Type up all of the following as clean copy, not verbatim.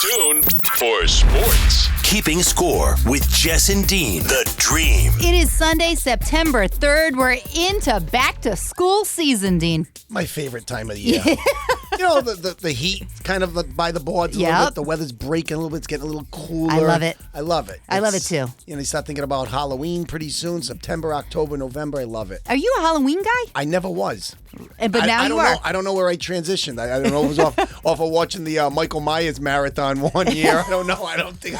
tuned for sports. Keeping Score with Jess and Dean, the dream. It is Sunday, September 3rd. We're into back to school season, Dean. My favorite time of the year. You know, the heat kind of by the boards a little bit. The weather's breaking a little bit. It's getting a little cooler. I love it. I love it. I love it too. You know, you start thinking about Halloween pretty soon. September, October, November. I love it. Are you a Halloween guy? I never was. But now you are. I don't know where I transitioned. I don't know if it was off of watching the Michael Myers marathon one year. I don't know. I don't know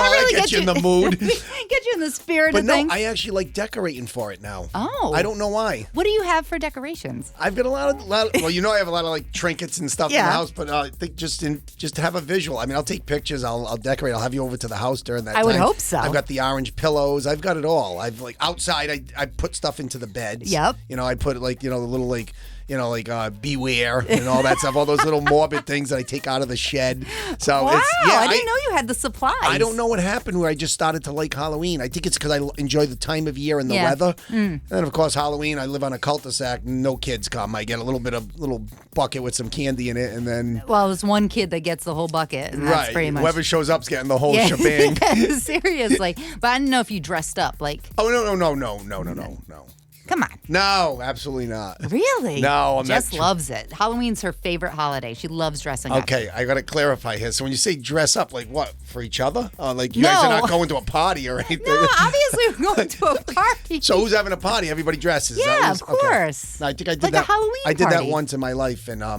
how that gets you in the mood. Get you in the spirit but of no, things. I actually like decorating for it now. Oh. I don't know why. What do you have for decorations? I've got a lot of well, you know, I have a lot of like trinkets and stuff in the house, but I think just to have a visual. I mean, I'll take pictures. I'll decorate. I'll have you over to the house during that time. I would hope so. I've got the orange pillows. I've got it all. I've like outside. I put stuff into the beds. Yep. You know, I put like the little like. You know, like beware and all that stuff, all those little morbid things that I take out of the shed. So wow, I didn't I know you had the supplies. I don't know what happened where I just started to like Halloween. I think it's because I enjoy the time of year and the weather. And of course, Halloween, I live on a cul-de-sac. No kids come. I get a little bucket with some candy in it, and then... Well, it's one kid that gets the whole bucket, and that's pretty much... Whoever shows up's getting the whole shebang. Seriously. But I didn't know if you dressed up, like... Oh, no. Come on. No, absolutely not. Really? No, Jess loves it. Halloween's her favorite holiday. She loves dressing up. Okay, I got to clarify here. So when you say dress up, like what? For each other? Like you guys are not going to a party or anything? No, obviously we're going to a party. So who's having a party? Everybody dresses. Yeah, of course. Okay. No, I think I did like that. A Halloween I did that party. once in my life, and I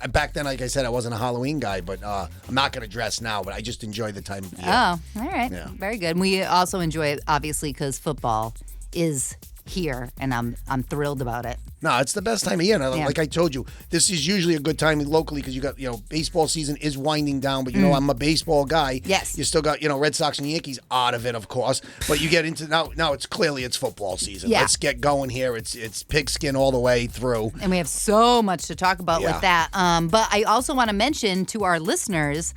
back then, like I said, I wasn't a Halloween guy, but I'm not going to dress now. But I just enjoy the time of year. Oh, all right. Yeah. Very good. We also enjoy it, obviously, because football is here, and I'm thrilled about it. No, it's the best time of year. Like I told you, this is usually a good time locally because you got, baseball season is winding down, but I'm a baseball guy. Yes. You still got, Red Sox and Yankees out of it, of course. But you get into now it's football season. Yeah. Let's get going here. It's pigskin all the way through. And we have so much to talk about with that. But I also want to mention to our listeners,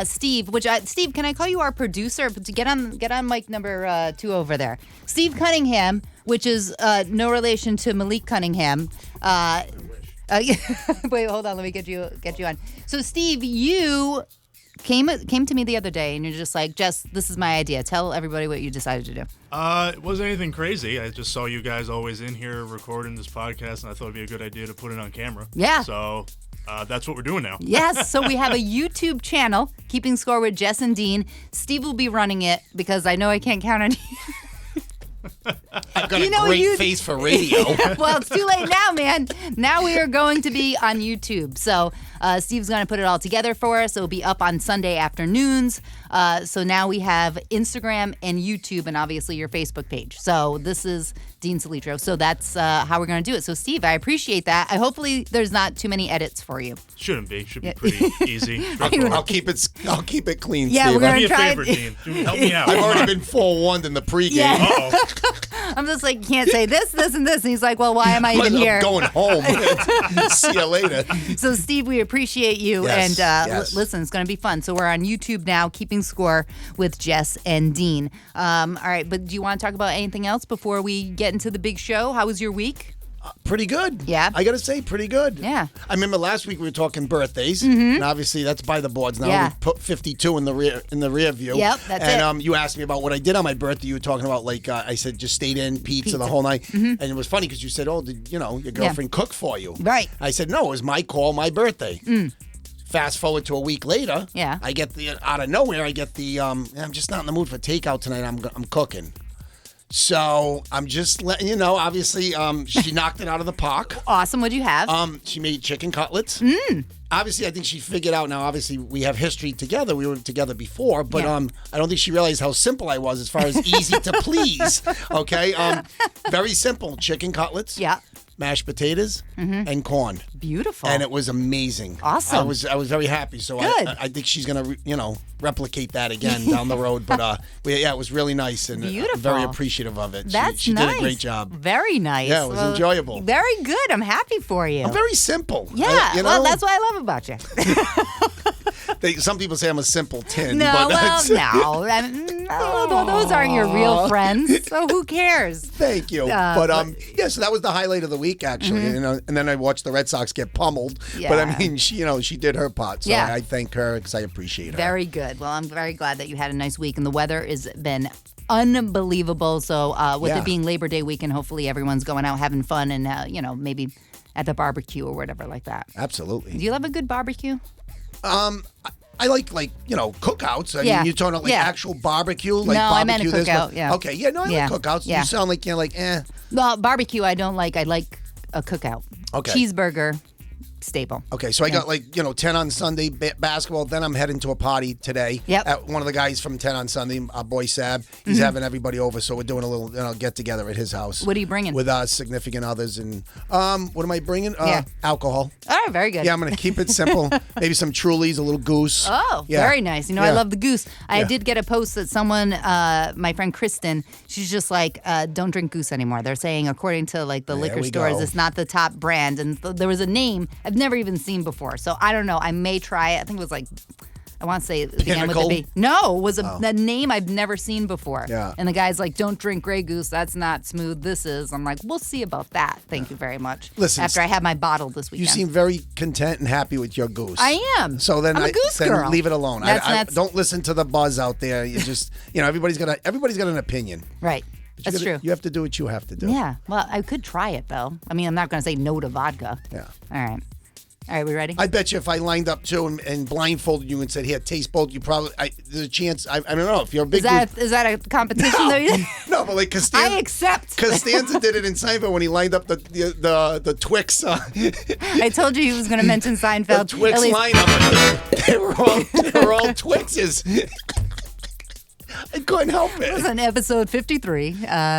Steve, Steve, can I call you our producer? Get on mic number 2 over there. Steve Cunningham, which is no relation to Malik Cunningham. Wait, hold on. Let me get you on. So, Steve, you came to me the other day, and you're just like, Jess, this is my idea. Tell everybody what you decided to do. It wasn't anything crazy. I just saw you guys always in here recording this podcast, and I thought it'd be a good idea to put it on camera. Yeah. So that's what we're doing now. Yes. So we have a YouTube channel, Keeping Score with Jess and Dean. Steve will be running it because I know I can't count on you. I've got a great face for radio. Well, it's too late now, man. Now we are going to be on YouTube. So Steve's going to put it all together for us. It'll be up on Sunday afternoons. So now we have Instagram and YouTube and obviously your Facebook page. So this is Dean Salitro. So that's how we're going to do it. So, Steve, I appreciate that. Hopefully there's not too many edits for you. Should be pretty easy. I'll keep it clean, yeah, Steve. We're gonna do me a try favor, Dean. Help me out. I've already been forewarned in the pregame. Yeah. Uh-oh. I'm just like, you can't say this, and this. And he's like, well, why am I even here? I'm going home. See you later. So, Steve, we appreciate you. Yes, and listen, it's going to be fun. So we're on YouTube now, Keeping Score with Jess and Dean. All right, but do you want to talk about anything else before we get into the big show? How was your week? Pretty good. Yeah. I got to say, pretty good. Yeah. I remember last week we were talking birthdays, and obviously that's by the boards now. Yeah. We put 52 in the rear view. Yep, that's it. And you asked me about what I did on my birthday. You were talking about I said just stayed in pizza the whole night, and it was funny because you said, "Oh, did your girlfriend cook for you?" Right. I said, "No, it was my call, my birthday." Fast forward to a week later, I get out of nowhere. I get I'm just not in the mood for takeout tonight. I'm cooking. So I'm just letting you know. Obviously, she knocked it out of the park. Awesome. What'd you have? She made chicken cutlets. Obviously, I think she figured out now. Obviously, we have history together. We were together before, but I don't think she realized how simple I was as far as easy to please. Okay, very simple chicken cutlets. Yeah. Mashed potatoes and corn. Beautiful. And it was amazing. Awesome. I was very happy. So I think she's gonna replicate that again down the road. But it was really nice and beautiful. I'm very appreciative of it. That's she nice. did a great job. Very nice. Yeah, it was enjoyable. Very good. I'm happy for you. I'm very simple. Yeah. Well, that's what I love about you. Some people say I'm a simpleton. No, but no. Oh, those aren't your real friends, so who cares? Thank you. So that was the highlight of the week, actually. And then I watched the Red Sox get pummeled. Yeah. But I mean, she did her part. So I thank her because I appreciate her. Very good. Well, I'm very glad that you had a nice week, and the weather has been unbelievable. So with it being Labor Day weekend, hopefully everyone's going out having fun and, maybe at the barbecue or whatever like that. Absolutely. Do you love a good barbecue? I like cookouts. I mean, you're talking about actual barbecue, like no, barbecue. I meant a cookout. Yeah. Okay. Yeah. No, I like cookouts. Yeah. You sound like Well, barbecue I don't like. I like a cookout. Okay. Cheeseburger. Staple. Okay, so I got 10 on Sunday basketball. Then I'm heading to a party today. Yep. At one of the guys from 10 on Sunday, our boy Sab. He's having everybody over, so we're doing a little get together at his house. What are you bringing? With our significant others. And what am I bringing? Alcohol. Oh, very good. Yeah, I'm going to keep it simple. Maybe some Trulies, a little goose. Oh, very nice. I love the goose. I did get a post that someone, my friend Kristen, she's just like, don't drink goose anymore. They're saying, according to the liquor stores, it's not the top brand. And there was a name I've never even seen before. So I don't know. I may try it. I think it was I want to say it began with a B. No, it was a name I've never seen before. Yeah. And the guy's like, don't drink Grey Goose. That's not smooth. This is. I'm like, we'll see about that. Thank you very much. Listen. After I have my bottle this weekend. You seem very content and happy with your goose. I am. So then I'm a goose girl. Leave it alone. That's don't listen to the buzz out there. You just, everybody's got an opinion. Right. That's true. You have to do what you have to do. Yeah. Well, I could try it, though. I mean, I'm not going to say no to vodka. Yeah. All right, we ready? I bet you if I lined up too and blindfolded you and said, "Here, taste both," you probably there's a chance. I don't know if you're a big. Is that a competition? No, but like Costanza. I accept. Costanza did it in Seinfeld when he lined up the Twix. I told you he was going to mention Seinfeld. The Twix lineup. They were all Twixes. I couldn't help it. It was on episode 53,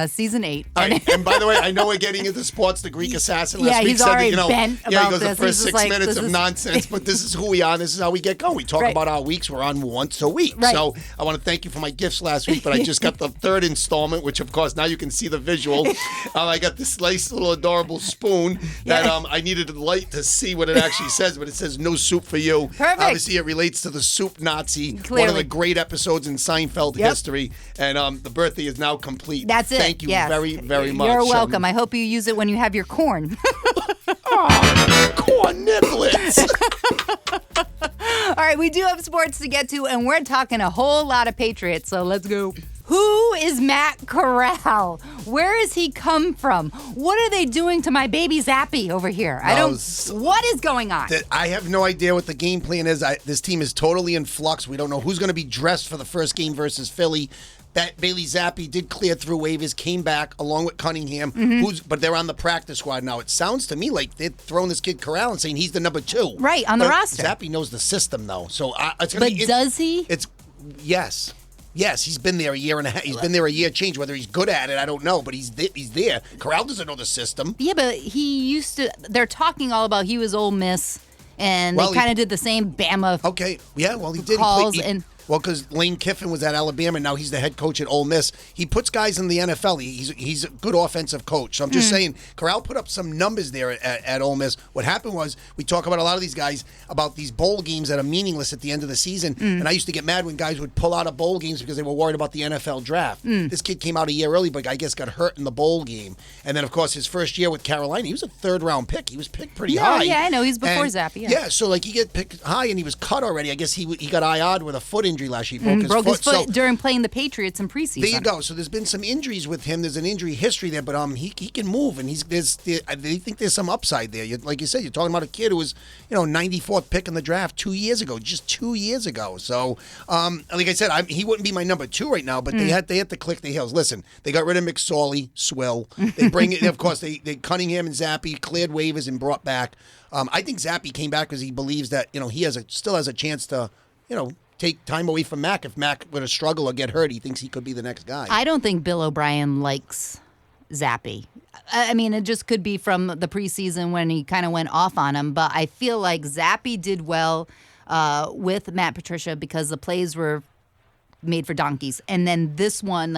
season 8. And by the way, I know we're getting into sports. The Greek assassin last week he's said already that, bent about he goes, this. the first He's 6 minutes of is... nonsense, but this is who we are, and this is how we get going. We talk about our weeks. We're on once a week. Right. So I want to thank you for my gifts last week, but I just got the third installment, which, of course, now you can see the visual. I got this nice little adorable spoon that I needed a light to see what it actually says, but it says no soup for you. Perfect. Obviously, it relates to the soup Nazi, Clearly. one of the great episodes in Seinfeld history, and the birthday is now complete. That's it. Thank you very, very much. You're welcome. I hope you use it when you have your corn. Corn niblets. All right, we do have sports to get to, and we're talking a whole lot of Patriots, so let's go. Who is Matt Corral? Where has he come from? What are they doing to my baby Zappy over here? What is going on? I have no idea what the game plan is. This team is totally in flux. We don't know who's going to be dressed for the first game versus Philly. That Bailey Zappi did clear through waivers, came back along with Cunningham, but they're on the practice squad now. It sounds to me like they're throwing this kid Corral and saying he's the number 2. Right, on the roster. Zappi knows the system, though. So does he? Yes. Yes, he's been there a year and a half. He's been there a year change. Whether he's good at it, I don't know, but he's there. Corral doesn't know the system. Yeah, but he used to. They're talking all about he was Ole Miss, and they kind of did the same Bama. Okay, yeah, well, he did. Calls Well, because Lane Kiffin was at Alabama, and now he's the head coach at Ole Miss. He puts guys in the NFL. He's a good offensive coach. So I'm just saying, Corral put up some numbers there at Ole Miss. What happened was, we talk about a lot of these guys, about these bowl games that are meaningless at the end of the season. And I used to get mad when guys would pull out of bowl games because they were worried about the NFL draft. This kid came out a year early, but I guess got hurt in the bowl game. And then, of course, his first year with Carolina, he was a third-round pick. He was picked pretty high. Yeah, I know. He's before Zappy. Yeah, so he get picked high, and he was cut already. I guess he got IR'd with a foot injury last year. He broke his foot during playing the Patriots in preseason. There you go. So there's been some injuries with him. There's an injury history there, but he can move, and they think there's some upside there. Like you said, you're talking about a kid who was 94th pick in the draft 2 years ago, just 2 years ago. So like I said, he wouldn't be my number 2 right now, but they had to click the heels. Listen, they got rid of McSorley, Swill. They bring it. Of course, they Cunningham and Zappy cleared waivers and brought back. I think Zappy came back because he believes that he still has a chance to take time away from Mac. If Mac were to struggle or get hurt, he thinks he could be the next guy. I don't think Bill O'Brien likes Zappy. I mean, it just could be from the preseason when he kind of went off on him, but I feel like Zappy did well with Matt Patricia because the plays were made for donkeys. And then this one,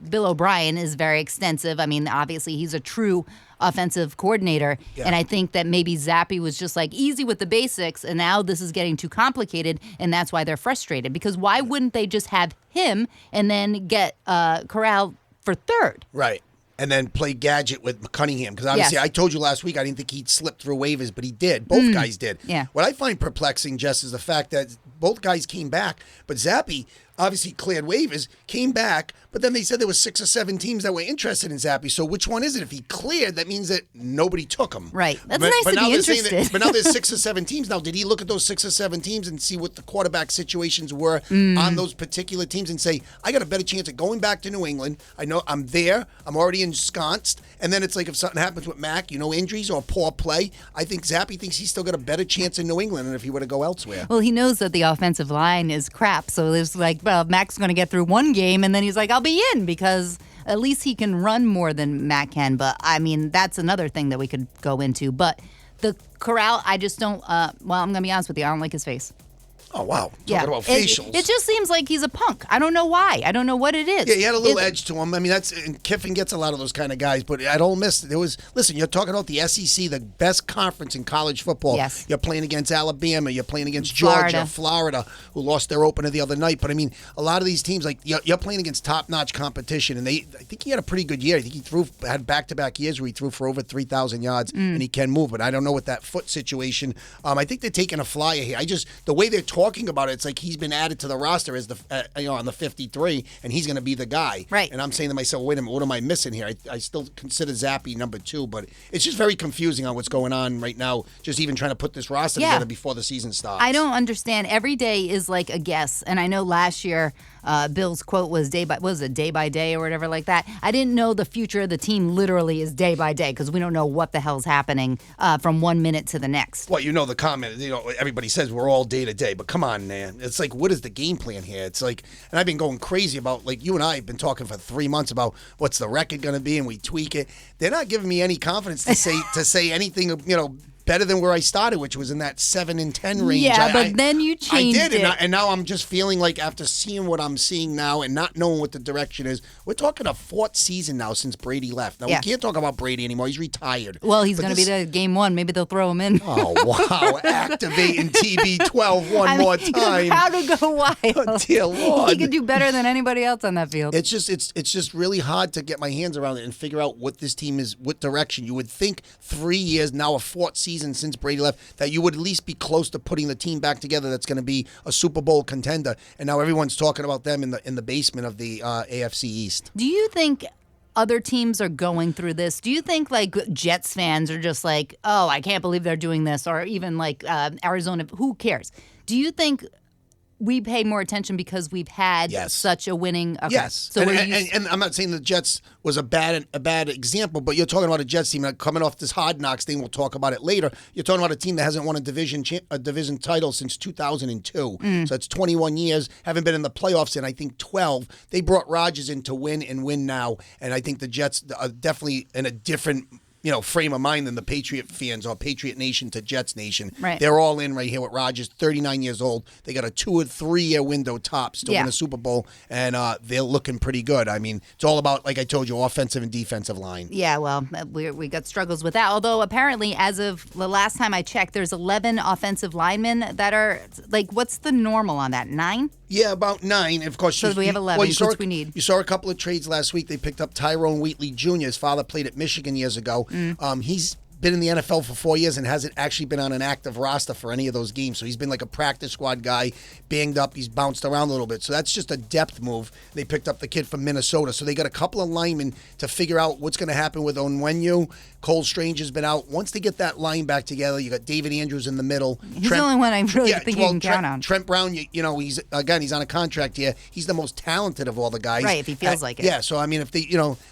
Bill O'Brien is very extensive. I mean, obviously he's a true offensive coordinator. Yeah. And I think that maybe Zappe was just easy with the basics, and now this is getting too complicated, and that's why they're frustrated. Because why wouldn't they just have him and then get Corral for third? Right. And then play gadget with Cunningham. Because obviously, I told you last week I didn't think he'd slip through waivers, but he did. Both guys did. Yeah. What I find perplexing, Jess, is the fact that both guys came back, but Zappe obviously cleared waivers, came back, but then they said there was 6 or 7 teams that were interested in Zappe. So which one is it? If he cleared, that means that nobody took him. Right. That's nice to be interested. But now there's 6 or 7 teams. Now, did he look at those 6 or 7 teams and see what the quarterback situations were on those particular teams and say, I got a better chance of going back to New England. I know I'm there. I'm already ensconced. And then it's like if something happens with Mac, injuries or poor play, I think Zappe thinks he's still got a better chance in New England than if he were to go elsewhere. Well, he knows that the offensive line is crap. So there's Mac's going to get through one game, and then he's like, I'll be in because at least he can run more than Mac can. But, I mean, that's another thing that we could go into. But the Corral, I just don't, I'm going to be honest with you, I don't like his face. Oh, wow. Talking about facials. It just seems like he's a punk. I don't know why. I don't know what it is. Yeah, he had a little edge to him. I mean, and Kiffin gets a lot of those kind of guys, but at Ole Miss, listen, you're talking about the SEC, the best conference in college football. Yes. You're playing against Alabama. You're playing against Georgia, Florida, who lost their opener the other night. But, I mean, a lot of these teams, you're playing against top-notch competition, and I think he had a pretty good year. I think he had back-to-back years where he threw for over 3,000 yards, and he can move, but I don't know what that foot situation. I think they're taking a flyer here. The way they're talking about it, it's like he's been added to the roster as on the 53, and he's going to be the guy. Right. And I'm saying to myself, wait a minute, what am I missing here? I still consider Zappe number 2, but it's just very confusing on what's going on right now, just even trying to put this roster together before the season starts. I don't understand. Every day is like a guess, and I know last year Bill's quote was day by day or whatever like that. I didn't know the future of the team literally is day by day because we don't know what the hell's happening from 1 minute to the next. Well, the comment, everybody says we're all day to day, but come on, man. It's like, what is the game plan here? It's like, and I've been going crazy about, you and I have been talking for 3 months about what's the record going to be, and we tweak it. They're not giving me any confidence to say anything, better than where I started, which was in that 7-10 range. Yeah, but then you changed it. I did, and now I'm just feeling like after seeing what I'm seeing now and not knowing what the direction is, we're talking a 4th season now since Brady left. Now, we can't talk about Brady anymore. He's retired. Well, he's going to be there game 1. Maybe they'll throw him in. Oh, wow. Activating TB12 more time. How to go wild. Oh, dear Lord. He could do better than anybody else on that field. It's just really hard to get my hands around it and figure out what this team is, what direction. You would think 3 years, now a 4th season since Brady left, that you would at least be close to putting the team back together that's going to be a Super Bowl contender. And now everyone's talking about them in the basement of the AFC East. Do you think other teams are going through this? Do you think Jets fans are just like, oh, I can't believe they're doing this, or even Arizona? Who cares? Do you think we pay more attention because we've had such a winning? Okay. Yes. So and I'm not saying the Jets was a bad example, but you're talking about a Jets team coming off this Hard Knocks thing. We'll talk about it later. You're talking about a team that hasn't won a division title since 2002. So it's 21 years. Haven't been in the playoffs in, I think, 12. They brought Rodgers in to win and win now. And I think the Jets are definitely in a different frame of mind than the Patriot fans or Patriot Nation to Jets Nation. Right. They're all in right here with Rodgers, 39 years old. They got a 2 or 3 year window tops to win a Super Bowl, and they're looking pretty good. I mean, it's all about, like I told you, offensive and defensive line. Yeah, well, we got struggles with that. Although apparently, as of the last time I checked, there's 11 offensive linemen that are what's the normal on that? 9? Yeah, about 9. Of course, so we have 11, which we need. You saw a couple of trades last week. They picked up Tyrone Wheatley Jr. His father played at Michigan years ago. He's been in the NFL for 4 years and hasn't actually been on an active roster for any of those games. So he's been like a practice squad guy, banged up. He's bounced around a little bit. So that's just a depth move. They picked up the kid from Minnesota. So they got a couple of linemen to figure out what's going to happen with Onwenu. Cole Strange has been out. Once they get that line back together, you got David Andrews in the middle. He's the only one I really think you can count on. Trent Brown, he's on a contract here. He's the most talented of all the guys. Right, if he feels like it. Yeah, so I mean, if they,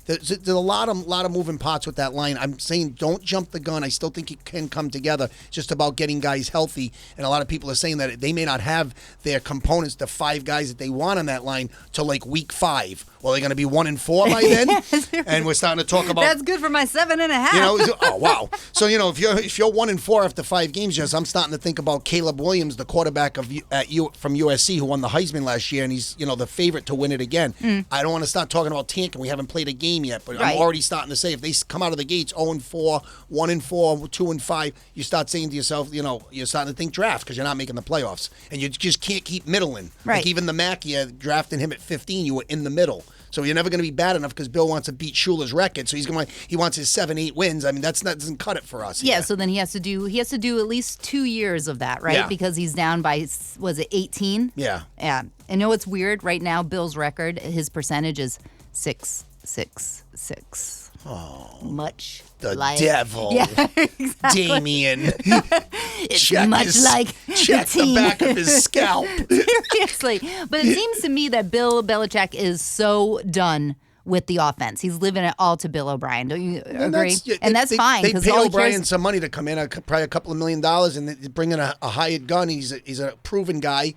there's a lot of moving parts with that line. I'm saying don't jump the gun. I still think it can come together. It's just about getting guys healthy. And a lot of people are saying that they may not have their components, the 5 guys that they want on that line, till week 5. Well, they're going to be 1-4 by then. And we're starting to talk about. That's good for my 7.5. Oh wow. So if you're 1-4 after 5 games, Jess, I'm starting to think about Caleb Williams, the quarterback from USC who won the Heisman last year, and he's the favorite to win it again. I don't want to start talking about tanking. We haven't played a game yet, but I'm already starting to say if they come out of the gates 0-4, 1-4, 2-5, you start saying to yourself, you're starting to think draft because you're not making the playoffs, and you just can't keep middling. Right. Like even the Mackey, drafting him at 15, you were in the middle. So you're never going to be bad enough because Bill wants to beat Schuler's record. So he wants his 7-8 wins. I mean, that doesn't cut it for us. Yeah. So then he has to do at least 2 years of that, right? Yeah. Because he's down by, was it 18? Yeah. Yeah. And know what's weird? Right now, Bill's record, his percentage is 6-6-6. Oh, much the like devil. Yeah, exactly. Damien. It's check much like check the back of his scalp. Seriously. But it seems to me that Bill Belichick is so done with the offense. He's living it all to Bill O'Brien. Don't you agree? That's fine. They pay all O'Brien some money to come in, probably a couple of $1 million, and they bring in a hired gun. He's a proven guy.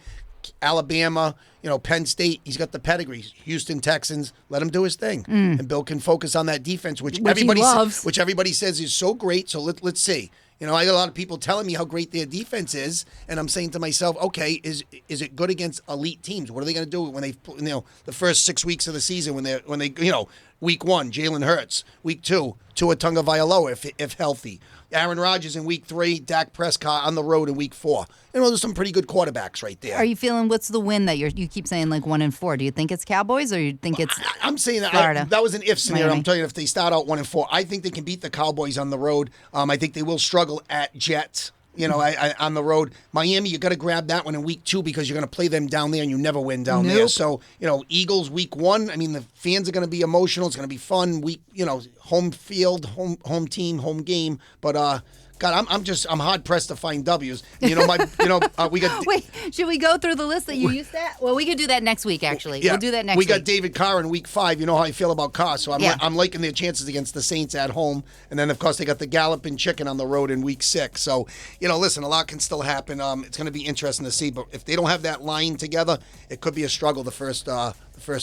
Alabama, Penn State, he's got the pedigree. Houston Texans, let him do his thing. And Bill can focus on that defense, which everybody loves. Which everybody says is so great. So let's see. I got a lot of people telling me how great their defense is, and I'm saying to myself, okay, is it good against elite teams? What are they going to do when they, the first 6 weeks of the season when they week 1, Jalen Hurts, week 2, Tua Tagovailoa if healthy, Aaron Rodgers in week 3, Dak Prescott on the road in week 4. There's some pretty good quarterbacks right there. Are you feeling? What's the win that you keep saying like 1-4? Do you think it's Cowboys or you think it's? I'm saying Florida? that was an if scenario. Miami. I'm telling you, if they start out 1-4, I think they can beat the Cowboys on the road. I think they will struggle at Jets. On the road. Miami, you got to grab that one in week 2 because you're going to play them down there and you never win down there. So, Eagles week 1, I mean, the fans are going to be emotional. It's going to be fun. Home field, home team, home game. But, God, I'm hard pressed to find W's. We got. Wait, should we go through the list that you used that? Well, we could do that next week. Actually, Yeah, we'll do that next week. We got David Carr in week 5. You know how I feel about Carr, so I'm liking their chances against the Saints at home. And then of course they got the Galloping Chicken on the road in week 6. So listen, a lot can still happen. It's going to be interesting to see. But if they don't have that line together, it could be a struggle the first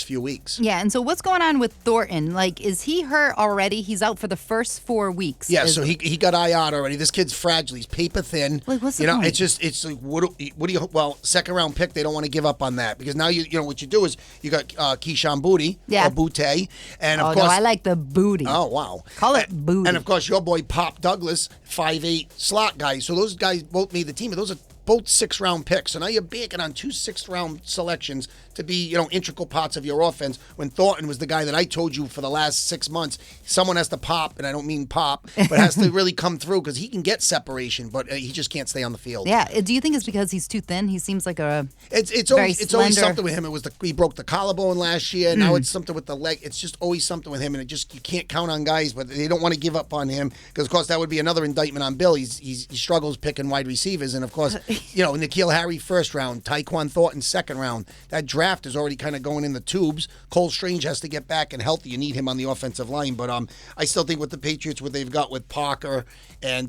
few weeks. Yeah, and so what's going on with Thornton? Like, is he hurt already? He's out for the first 4 weeks. Yeah, so he got IR'd already. This kid's fragile. He's paper thin. Like, what's the point? It's like, what do you, second round pick, they don't want to give up on that because now what you do is you got Keyshawn Booty, or Butte, and of course. No, I like the booty. Oh, wow. Call it booty. And of course, your boy Pop Douglas, 5'8" slot guy. So those guys both made the team, but those are both 6th-round picks. So now you're banking on 2 6th-round selections to be, integral parts of your offense. When Thornton was the guy that I told you for the last 6 months, someone has to pop, and I don't mean pop, but has to really come through because he can get separation, but he just can't stay on the field. Yeah. Do you think it's because he's too thin? He seems like it's always something with him. It was he broke the collarbone last year. Now it's something with the leg. It's just always something with him, and you can't count on guys, but they don't want to give up on him because of course that would be another indictment on Bill. He struggles picking wide receivers, and of course N'Keal Harry 1st round, Tyquan Thornton 2nd round. That draft is already kind of going in the tubes. Cole Strange has to get back and healthy. You need him on the offensive line, but I still think with the Patriots, what they've got with Parker and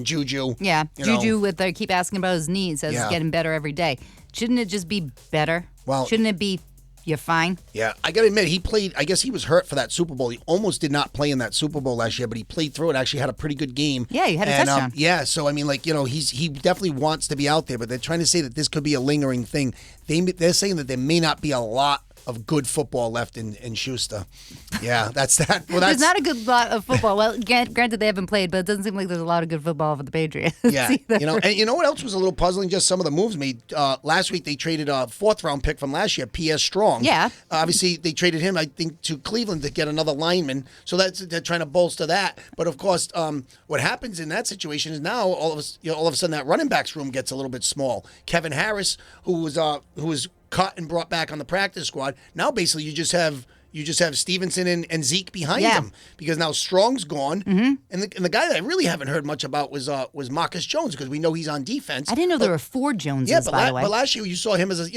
Juju. Yeah, Juju they keep asking about his knees. Says it's getting better every day. Shouldn't it just be better? Well, shouldn't it be? You're fine? Yeah, I got to admit, he played, I guess he was hurt for that Super Bowl. He almost did not play in that Super Bowl last year, but he played through it, actually had a pretty good game. Yeah, he had a touchdown. So I mean, he definitely wants to be out there, but they're trying to say that this could be a lingering thing. They're saying that there may not be a lot of good football left in Schuster. Yeah, that's that. Well, there's not a good lot of football. Well, granted they haven't played, but it doesn't seem like there's a lot of good football for the Patriots. Yeah, and you know what else was a little puzzling? Just some of the moves made. Last week they traded a 4th-round pick from last year, P.S. Strong. Yeah. Obviously they traded him, I think, to Cleveland to get another lineman. So they're trying to bolster that. But of course, what happens in that situation is now all of a sudden that running backs room gets a little bit small. Kevin Harris, who was cut and brought back on the practice squad. Now basically you just have Stevenson and Zeke behind him because now Strong's gone, and the guy that I really haven't heard much about was Marcus Jones because we know he's on defense. I didn't know there were 4 Joneses. Yeah, by the way. But last year you saw him as a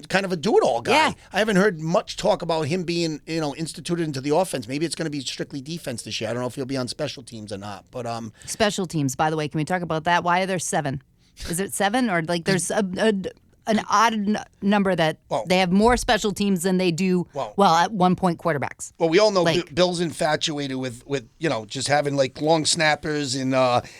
kind of a do-it-all guy. Yeah. I haven't heard much talk about him being instituted into the offense. Maybe it's going to be strictly defense this year. I don't know if he'll be on special teams or not. But special teams, by the way, can we talk about that? Why are there 7? Is it 7 or like there's an odd number that they have more special teams than they do, at one point, quarterbacks. Well, we all know Bill's infatuated with just having like long snappers and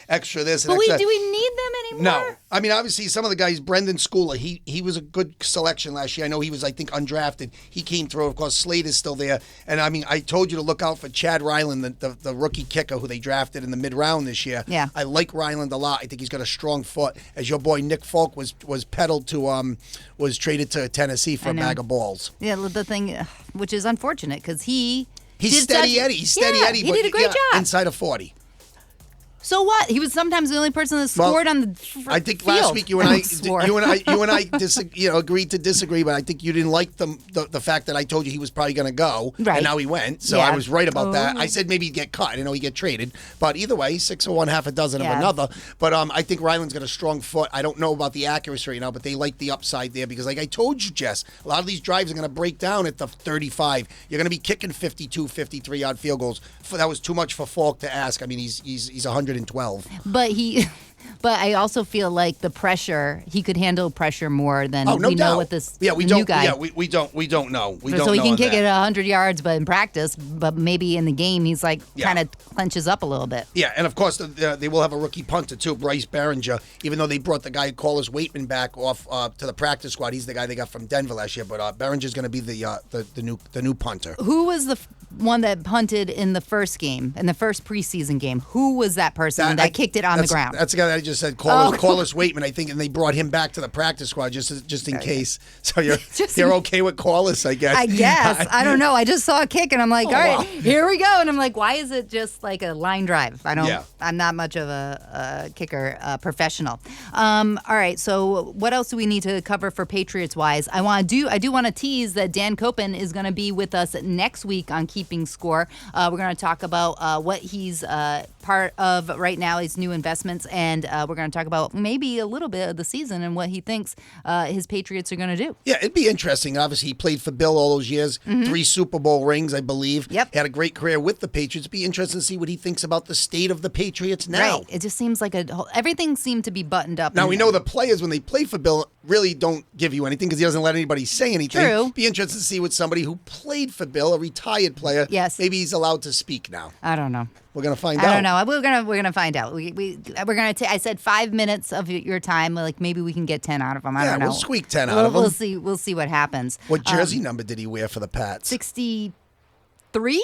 extra this and extra. Do we need them anymore? No. I mean, obviously, some of the guys, Brendan Schooler, he was a good selection last year. I know he was, I think, undrafted. He came through. Of course, Slade is still there. And, I mean, I told you to look out for Chad Ryland, the rookie kicker who they drafted in the mid-round this year. Yeah. I like Ryland a lot. I think he's got a strong foot. As your boy Nick Folk was peddled to, was traded to Tennessee for a bag of balls. Yeah, the thing, which is unfortunate because he's steady Eddie. He's steady Eddie. He did a great job. Inside of 40. So what? He was sometimes the only person that scored on the I think field. last week you and I agreed to disagree, but I think you didn't like the fact that I told you he was probably going to go, and now he went. So I was right about that. I said maybe he'd get cut. I didn't know he'd get traded, but either way, 6 of one, half a dozen of another. But I think Ryland's got a strong foot. I don't know about the accuracy right now, but they like the upside there because, like I told you, Jess, a lot of these drives are going to break down at the 35. You're going to be kicking 52, 53-yard field goals. That was too much for Falk to ask. I mean, he's 112. But I also feel like the pressure, he could handle pressure more than we know with this new guy. Yeah, we don't know. So he can kick it 100 yards, but in practice, but maybe in the game, he's like kind of clenches up a little bit. Yeah, and of course, they will have a rookie punter too, Bryce Behringer, even though they brought the guy Carlos Waitman back off to the practice squad. He's the guy they got from Denver last year, but Behringer's going to be the new punter. Who was the one that punted in the first game, in the first preseason game? Who was that person that kicked it on the ground? That's the guy that I just said, Carlos Waitman, I think, and they brought him back to the practice squad just in case. So you're okay with Carlos, I guess. I guess. I don't know. I just saw a kick, and I'm like, all right, here we go. And I'm like, why is it just like a line drive? I'm not much of a kicker professional. All right, so what else do we need to cover for Patriots-wise? I do want to tease that Dan Koppen is going to be with us next week on Keeping Score. We're going to talk about what he's part of right now, his new investments, and we're going to talk about maybe a little bit of the season and what he thinks his Patriots are going to do. Yeah, it'd be interesting. Obviously, he played for Bill all those years, 3 Super Bowl rings, I believe. Yep. He had a great career with the Patriots. It'd be interesting to see what he thinks about the state of the Patriots now. Right. It just seems like everything seemed to be buttoned up. Now, we know the players, when they play for Bill, really don't give you anything because he doesn't let anybody say anything. True. It'd be interesting to see what somebody who played for Bill, a retired player, maybe he's allowed to speak now. I don't know. We're gonna find out. I don't know. We're gonna find out. We're gonna. I said 5 minutes of your time. Like maybe we can get 10 out of him. I don't know. We'll squeak 10 out of him. We'll see. We'll see what happens. What jersey number did he wear for the Pats? 63.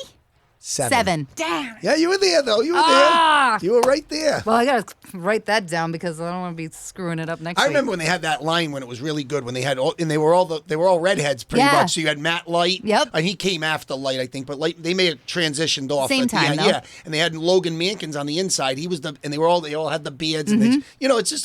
7. Damn. Yeah, you were there though. You were there. You were right there. Well, I gotta write that down because I don't want to be screwing it up next week. I remember when they had that line when it was really good. When they had they were all redheads pretty much. So you had Matt Light. Yep. And he came after Light, I think. But Light, they may have transitioned off. Same time, though. Yeah. And they had Logan Mankins on the inside. He was and they all had the beards. And it's just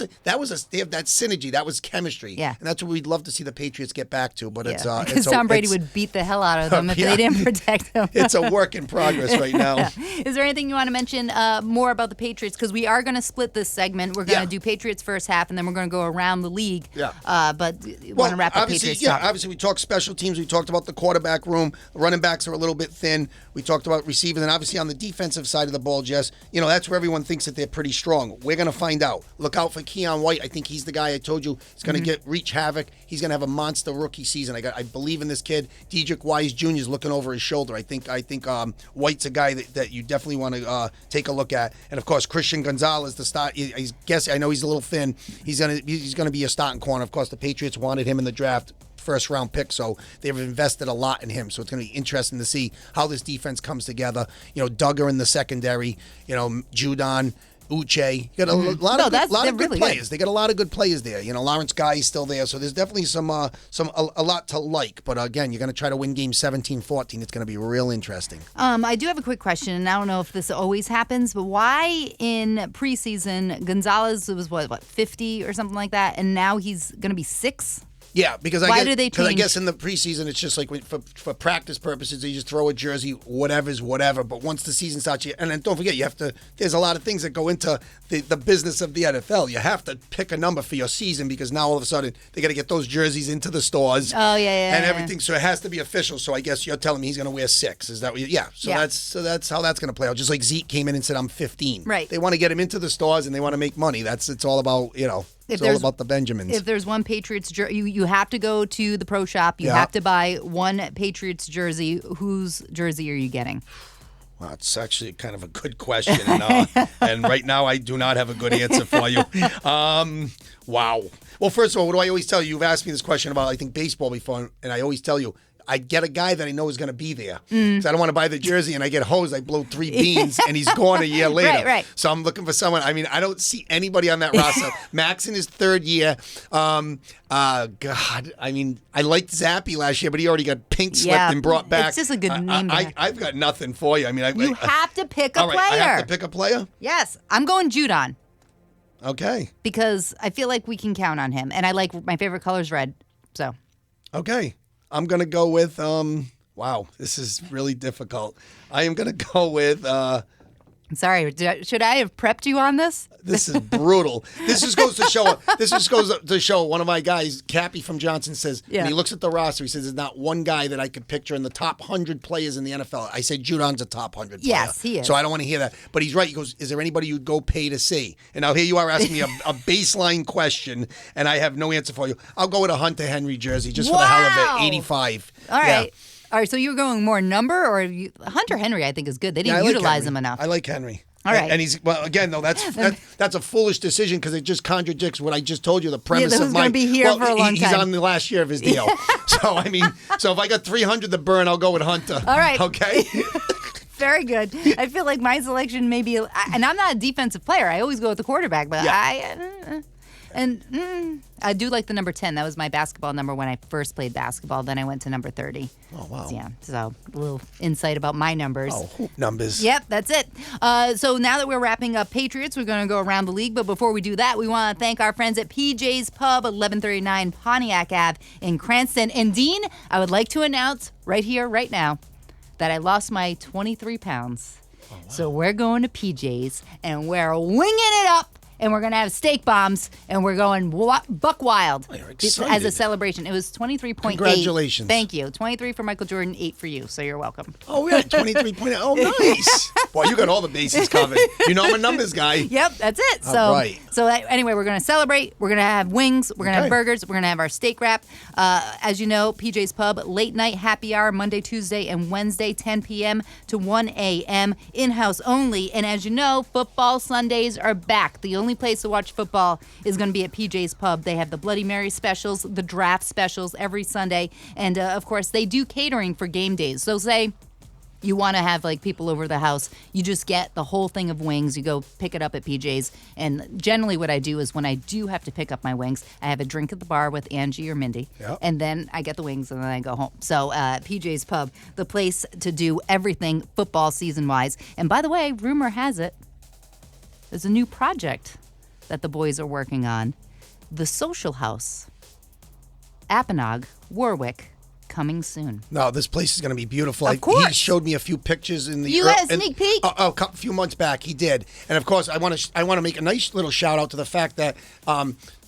they have that synergy. That was chemistry. Yeah. And that's what we'd love to see the Patriots get back to. But it's because Tom Brady would beat the hell out of them if they didn't protect them. It's a work in progress right now. Is there anything you want to mention more about the Patriots? Because we are going to split this segment. We're going to do Patriots first half, and then we're going to go around the league. Yeah. But want to wrap up Patriots talk. Obviously, we talked special teams. We talked about the quarterback room. The running backs are a little bit thin. We talked about receiving. And obviously, on the defensive side of the ball, Jess, that's where everyone thinks that they're pretty strong. We're going to find out. Look out for Keon White. I think he's the guy I told you is going to reach havoc. He's going to have a monster rookie season. I believe in this kid. Dedrick Wise Jr. is looking over his shoulder. I think White's a guy that you definitely want to take a look at. And of course, Christian Gonzalez, the start. I know he's a little thin. He's gonna be a starting corner. Of course, the Patriots wanted him in the draft, first round pick, so they've invested a lot in him. So it's gonna be interesting to see how this defense comes together. Duggar in the secondary. Judon. Uche, you got a lot of good players. They got a lot of good players there. Lawrence Guy is still there, so there's definitely a lot to like. But again, you're going to try to win game 17-14. It's going to be real interesting. I do have a quick question, and I don't know if this always happens, but why in preseason Gonzalez was what 50 or something like that, and now he's going to be 6? Yeah, because Why do they change? I guess in the preseason it's just like for practice purposes, you just throw a jersey, whatever's whatever. But once the season starts, and then don't forget, there's a lot of things that go into the business of the NFL. You have to pick a number for your season because now all of a sudden they got to get those jerseys into the stores. Oh yeah. And everything, so it has to be official. So I guess you're telling me he's going to wear 6. Is that what? That's how that's going to play out. Just like Zeke came in and said I'm 15. Right. They want to get him into the stores and they want to make money. It's all about It's all about the Benjamins. If there's one Patriots jersey, you have to go to the pro shop. You have to buy one Patriots jersey. Whose jersey are you getting? Well, it's actually kind of a good question, and right now I do not have a good answer for you. Wow. Well, first of all, what do I always tell you? You've asked me this question about, I think, baseball before, and I always tell you, I get a guy that I know is going to be there. So I don't want to buy the jersey and I get hosed. I blow 3 beans and he's gone a year later. Right. So I'm looking for someone. I mean, I don't see anybody on that roster. Max in his 3rd year. God, I mean, I liked Zappy last year, but he already got pink slipped and brought back. It's just a good name. I've got nothing for you. I mean, you have to pick a player. I have to pick a player? Yes. I'm going Judon. Okay. Because I feel like we can count on him. And I like, my favorite color is red. So. Okay. I'm going to go with, wow, this is really difficult. I am going to go with, I'm sorry, should I have prepped you on this? This is brutal. This just goes to show one of my guys, Cappy from Johnson, says, and he looks at the roster, he says, there's not one guy that I could picture in the top 100 players in the NFL. I said, Judon's a top 100 player. Yes, he is. So I don't want to hear that. But he's right. He goes, is there anybody you'd go pay to see? And now here you are asking me a baseline question, and I have no answer for you. I'll go with a Hunter Henry jersey just for the hell of it, 85. All right. All right, so you're going more number, or Hunter Henry? I think is good. They didn't utilize him enough. I like Henry. All right, and he's again though that's a foolish decision because it just contradicts what I just told you. The premise of going to be here for a long time. He's on the last year of his deal, so I mean, if I got 300 to burn, I'll go with Hunter. All right, okay. Very good. I feel like my selection may be, and I'm not a defensive player. I always go with the quarterback, but I do like the number 10. That was my basketball number when I first played basketball. Then I went to number 30. Oh, wow. So a little insight about my numbers. Oh, hoop numbers. Yep, that's it. So now that we're wrapping up Patriots, we're going to go around the league. But before we do that, we want to thank our friends at PJ's Pub, 1139 Pontiac Ave in Cranston. And Dean, I would like to announce right here, right now, that I lost my 23 pounds. Oh, wow. So we're going to PJ's, and we're winging it up. And we're going to have steak bombs, and we're going buck wild as a celebration. It was 23.8. Congratulations. Thank you. 23 for Michael Jordan, 8 for you, so you're welcome. Oh, yeah, 23.8. Oh, nice. Boy, you got all the bases covered. You know I'm a numbers guy. Yep, that's it. All right. So anyway, we're going to celebrate. We're going to have wings. We're going to have burgers. We're going to have our steak wrap. As you know, PJ's Pub, late night happy hour, Monday, Tuesday, and Wednesday, 10 p.m. to 1 a.m. In-house only. And as you know, football Sundays are back. The only place to watch football is going to be at PJ's Pub. They have the Bloody Mary specials, the draft specials every Sunday. And, of course, they do catering for game days. So say you want to have like people over the house, you just get the whole thing of wings. You go pick it up at PJ's. And generally what I do is when I do have to pick up my wings, I have a drink at the bar with Angie or Mindy. Yep. And then I get the wings and then I go home. So PJ's Pub, the place to do everything football season-wise. And by the way, rumor has it, there's a new project that the boys are working on. The Social House. Apponaug, Warwick, coming soon. No, this place is going to be beautiful. Of course. He showed me a few pictures in the. You had a sneak peek. A few months back, he did, and of course, I want to make a nice little shout out to the fact that.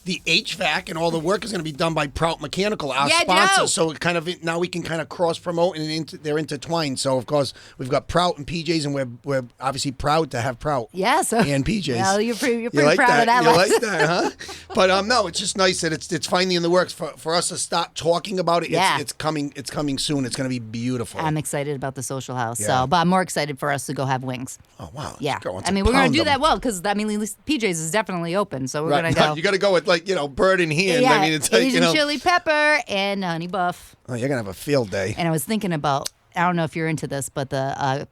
The HVAC and all the work is going to be done by Prout Mechanical, our sponsor. No. So now we can kind of cross promote and they're intertwined. So of course we've got Prout and PJs, and we're obviously proud to have Prout. Yes, and PJs. Well, you're pretty like proud of that. You like that, huh? But no, it's just nice that it's finally in the works for us to start talking about it. Yeah. It's coming soon. It's going to be beautiful. I'm excited about the Social House. Yeah. But I'm more excited for us to go have wings. Oh wow! Yeah, I mean we're going to do that well because at least PJs is definitely open, so we're going to go. You got to go with bird in hand. Yeah, I mean, it's like, Asian chili pepper and honey buff. Oh, you're gonna have a field day. And I was thinking about, I don't know if you're into this, but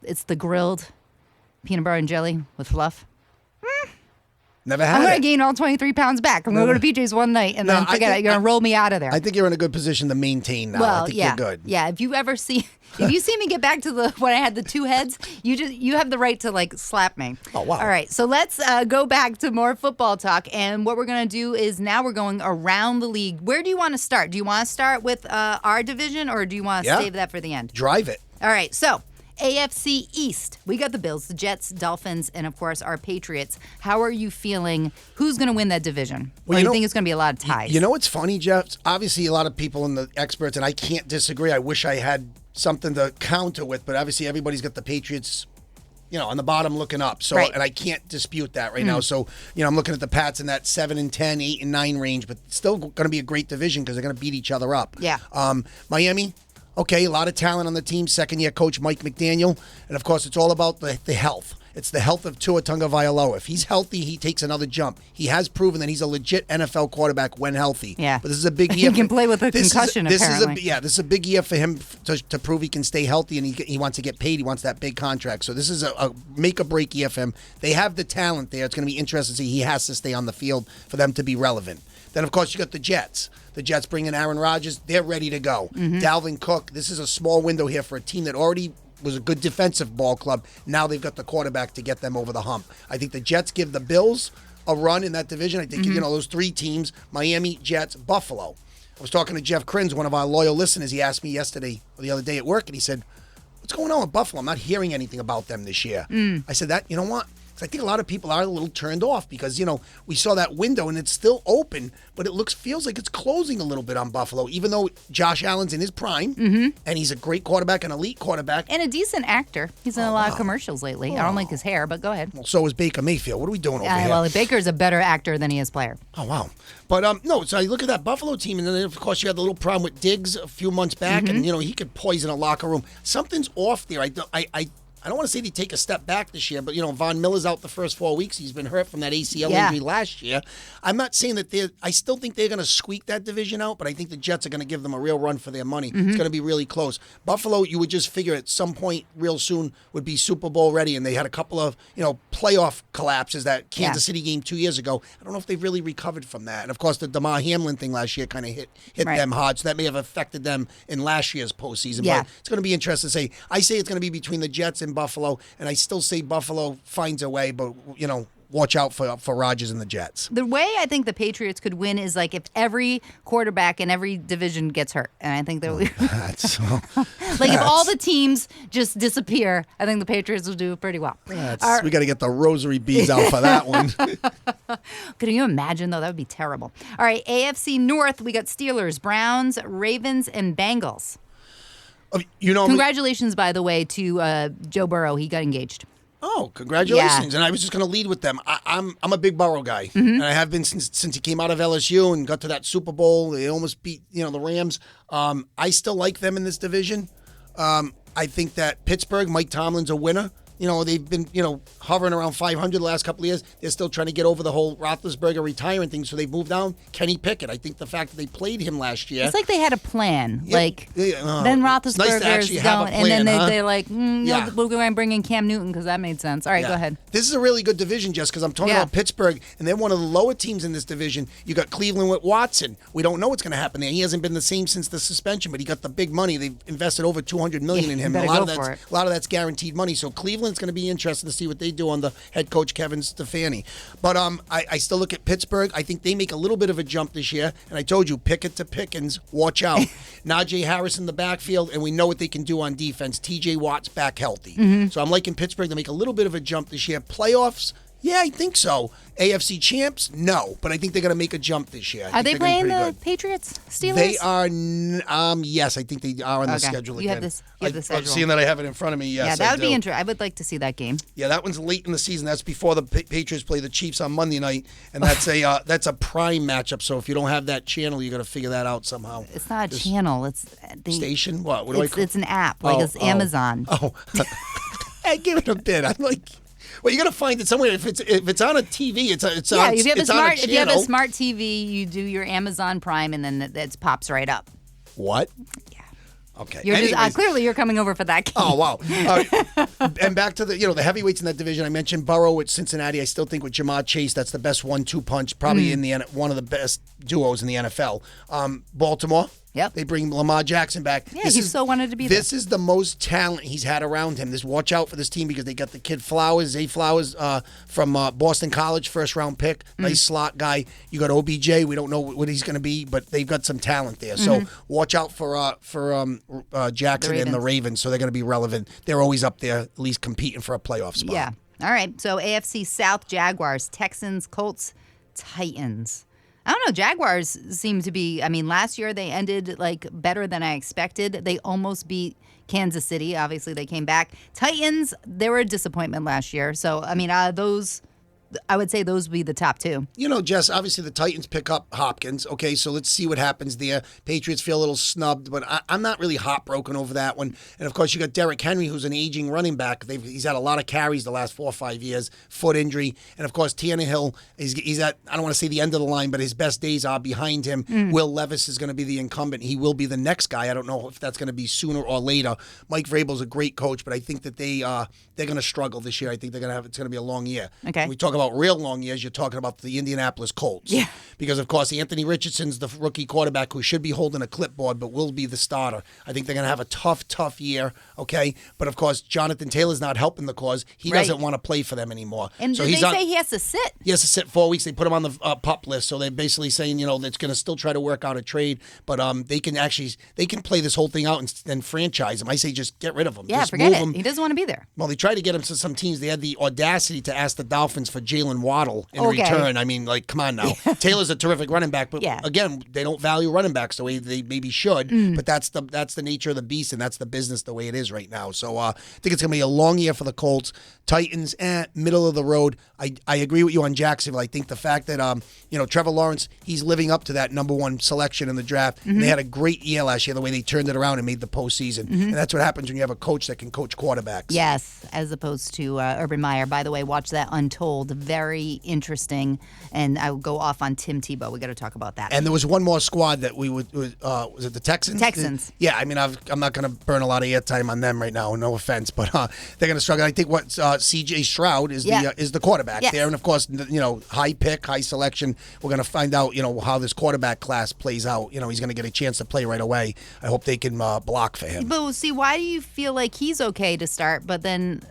it's the grilled peanut butter and jelly with fluff. Never had I'm going it. to gain all 23 pounds back. I'm going to go to PJ's one night and then forget it. You're going to roll me out of there. I think you're in a good position to maintain now. Well, I think yeah. you're good. Yeah, if you see me get back to when I had the two heads, you have the right to slap me. Oh, wow. All right, so let's go back to more football talk. And what we're going to do is now we're going around the league. Where do you want to start? Do you want to start with our division or do you want to save that for the end? Drive it. All right, so AFC East. We got the Bills, the Jets, Dolphins, and of course our Patriots. How are you feeling? Who's going to win that division? Well, or do you think it's going to be a lot of ties? You know what's funny, Jeff? Obviously, a lot of people and the experts, and I can't disagree. I wish I had something to counter with, but obviously everybody's got the Patriots on the bottom looking up. So, and I can't dispute that right now. So, I'm looking at the Pats in that 7-10, 8-9 range, but still going to be a great division because they're going to beat each other up. Yeah. Miami, okay, a lot of talent on the team. Second-year coach Mike McDaniel. And, of course, it's all about the health. It's the health of Tua Tagovailoa. If he's healthy, he takes another jump. He has proven that he's a legit NFL quarterback when healthy. Yeah. But this is a big year. He can play with a concussion, apparently. This is a big year for him to prove he can stay healthy, and he wants to get paid. He wants that big contract. So this is a make-or-break year for him. They have the talent there. It's going to be interesting to see. He has to stay on the field for them to be relevant. Then, of course, you got the Jets. The Jets bring in Aaron Rodgers. They're ready to go. Dalvin Cook. This is a small window here for a team that already was a good defensive ball club. Now they've got the quarterback to get them over the hump. I think the Jets give the Bills a run in that division. I think, those three teams, Miami, Jets, Buffalo. I was talking to Jeff Crins, one of our loyal listeners. He asked me yesterday or the other day at work, and he said, what's going on with Buffalo? I'm not hearing anything about them this year. I said, you know what? I think a lot of people are a little turned off because, we saw that window and it's still open, but it feels like it's closing a little bit on Buffalo, even though Josh Allen's in his prime and he's a great quarterback, an elite quarterback. And a decent actor. He's in a lot of commercials lately. I don't like his hair, but go ahead. Well, so is Baker Mayfield. What are we doing over here? Well, Baker's a better actor than he is player. Oh, wow. But, no, so I look at that Buffalo team, and then, of course, you had the little problem with Diggs a few months back, and, he could poison a locker room. Something's off there. I don't want to say they take a step back this year, but, Von Miller's out the first 4 weeks. He's been hurt from that ACL injury last year. I'm not saying that I still think they're going to squeak that division out, but I think the Jets are going to give them a real run for their money. It's going to be really close. Buffalo, you would just figure at some point real soon would be Super Bowl ready, and they had a couple of, playoff collapses, that Kansas City game 2 years ago. I don't know if they've really recovered from that. And, of course, the Damar Hamlin thing last year kind of hit them hard, so that may have affected them in last year's postseason. Yeah. But it's going to be interesting to say. I say it's going to be between the Jets and Buffalo, and I still say Buffalo finds a way, but, watch out for Rodgers and the Jets. The way I think the Patriots could win is like if every quarterback in every division gets hurt. And I think that if all the teams just disappear, I think the Patriots will do pretty well. We got to get the rosary beads out for that one. Can you imagine, though? That would be terrible. All right, AFC North, we got Steelers, Browns, Ravens, and Bengals. Congratulations, by the way, to Joe Burrow. He got engaged. Oh, congratulations. And I was just going to lead with them. I'm a big Burrow guy, and I have been since he came out of LSU and got to that Super Bowl. They almost beat the Rams. I still like them in this division. I think that Pittsburgh, Mike Tomlin's a winner. They've been, hovering around 500 the last couple of years. They're still trying to get over the whole Roethlisberger retirement thing, so they've moved down. Kenny Pickett, I think the fact that they played him last year. It's like they had a plan. Then Roethlisberger's nice going, and then they're like, Yeah. we're going to bring in Cam Newton because that made sense. All right, go ahead. This is a really good division, Jess, because I'm talking about Pittsburgh, and they're one of the lower teams in this division. You got Cleveland with Watson. We don't know what's going to happen there. He hasn't been the same since the suspension, but he got the big money. They've invested over $200 million in him. A lot of that's guaranteed money. So Cleveland's going to be interesting to see what they do on the head coach Kevin Stefanski. But I still look at Pittsburgh. I think they make a little bit of a jump this year. And I told you, Pickett to Pickens, watch out. Najee Harris in the backfield, and we know what they can do on defense. TJ Watt's back healthy. So I'm liking Pittsburgh to make a little bit of a jump this year. Playoffs? Yeah, I think so. AFC champs? No, but I think they're going to make a jump this year. Are they playing the Patriots, Steelers? They are, yes, I think they are on the schedule again. You have the schedule. Seeing that I have it in front of me, yes, yeah, that would be interesting. I would like to see that game. Yeah, that one's late in the season. That's before the Patriots play the Chiefs on Monday night, and that's a prime matchup. So if you don't have that channel, you got to figure that out somehow. It's not a channel. It's station. What do I call it? It's an app, it's Amazon. I give it a bit. I'm like. Well, you got to find it somewhere. If it's on a TV, it's on a channel. If you have a smart TV, you do your Amazon Prime, and then that pops right up. What? Yeah. Okay. Clearly, you're coming over for that game. Oh, wow. And back to the heavyweights in that division. I mentioned Burrow with Cincinnati. I still think with Jamar Chase, that's the best 1-2 punch, probably in one of the best duos in the NFL. Baltimore. Yep. They bring Lamar Jackson back. Yeah, he so wanted to be there. This is the most talent he's had around him. Watch out for this team because they got the kid Zay Flowers from Boston College, first-round pick. Nice slot guy. You got OBJ. We don't know what he's going to be, but they've got some talent there. So watch out for Jackson and the Ravens. So they're going to be relevant. They're always up there, at least competing for a playoff spot. Yeah. All right. So AFC South, Jaguars, Texans, Colts, Titans. I don't know. Jaguars seem to be, last year they ended better than I expected. They almost beat Kansas City. Obviously, they came back. Titans, they were a disappointment last year. So, those, I would say those would be the top two. Jess, obviously the Titans pick up Hopkins. Okay, so let's see what happens there. Patriots feel a little snubbed, but I'm not really heartbroken over that one. And, of course, you got Derrick Henry, who's an aging running back. He's had a lot of carries the last 4 or 5 years, foot injury. And, of course, Tannehill, he's at, I don't want to say the end of the line, but his best days are behind him. Will Levis is going to be the incumbent. He will be the next guy. I don't know if that's going to be sooner or later. Mike Vrabel's a great coach, but I think that they're going to struggle this year. I think it's going to be a long year. Okay. We talk about real long years, you're talking about the Indianapolis Colts. Yeah. Because, of course, Anthony Richardson's the rookie quarterback who should be holding a clipboard but will be the starter. I think they're going to have a tough year, okay? But, of course, Jonathan Taylor's not helping the cause. He doesn't want to play for them anymore. And so they say he has to sit? He has to sit 4 weeks. They put him on the PUP list, so they're basically saying, they're going to still try to work out a trade, but they can play this whole thing out and franchise him. I say just get rid of him. Yeah, just forget move it. him. He doesn't want to be there. Well, they tried to get him to some teams. They had the audacity to ask the Dolphins for Jalen Waddle in return. Come on now. Taylor's a terrific running back, but again, they don't value running backs the way they maybe should. But that's the nature of the beast, and that's the business the way it is right now. So I think it's going to be a long year for the Colts. Titans, middle of the road. I agree with you on Jacksonville. I think the fact that Trevor Lawrence, he's living up to that number one selection in the draft. And they had a great year last year, the way they turned it around and made the postseason. And that's what happens when you have a coach that can coach quarterbacks. Yes, as opposed to Urban Meyer. By the way, watch that Untold. Very interesting. And I will go off on Tim Tebow. We got to talk about that. And there was one more squad that was it the Texans? Texans. Yeah, I'm not going to burn a lot of airtime on them right now. No offense, but they're going to struggle. I think what C.J. Stroud is the quarterback there, and of course, high pick, high selection. We're going to find out, how this quarterback class plays out. He's going to get a chance to play right away. I hope they can block for him. But see, why do you feel like he's okay to start, but then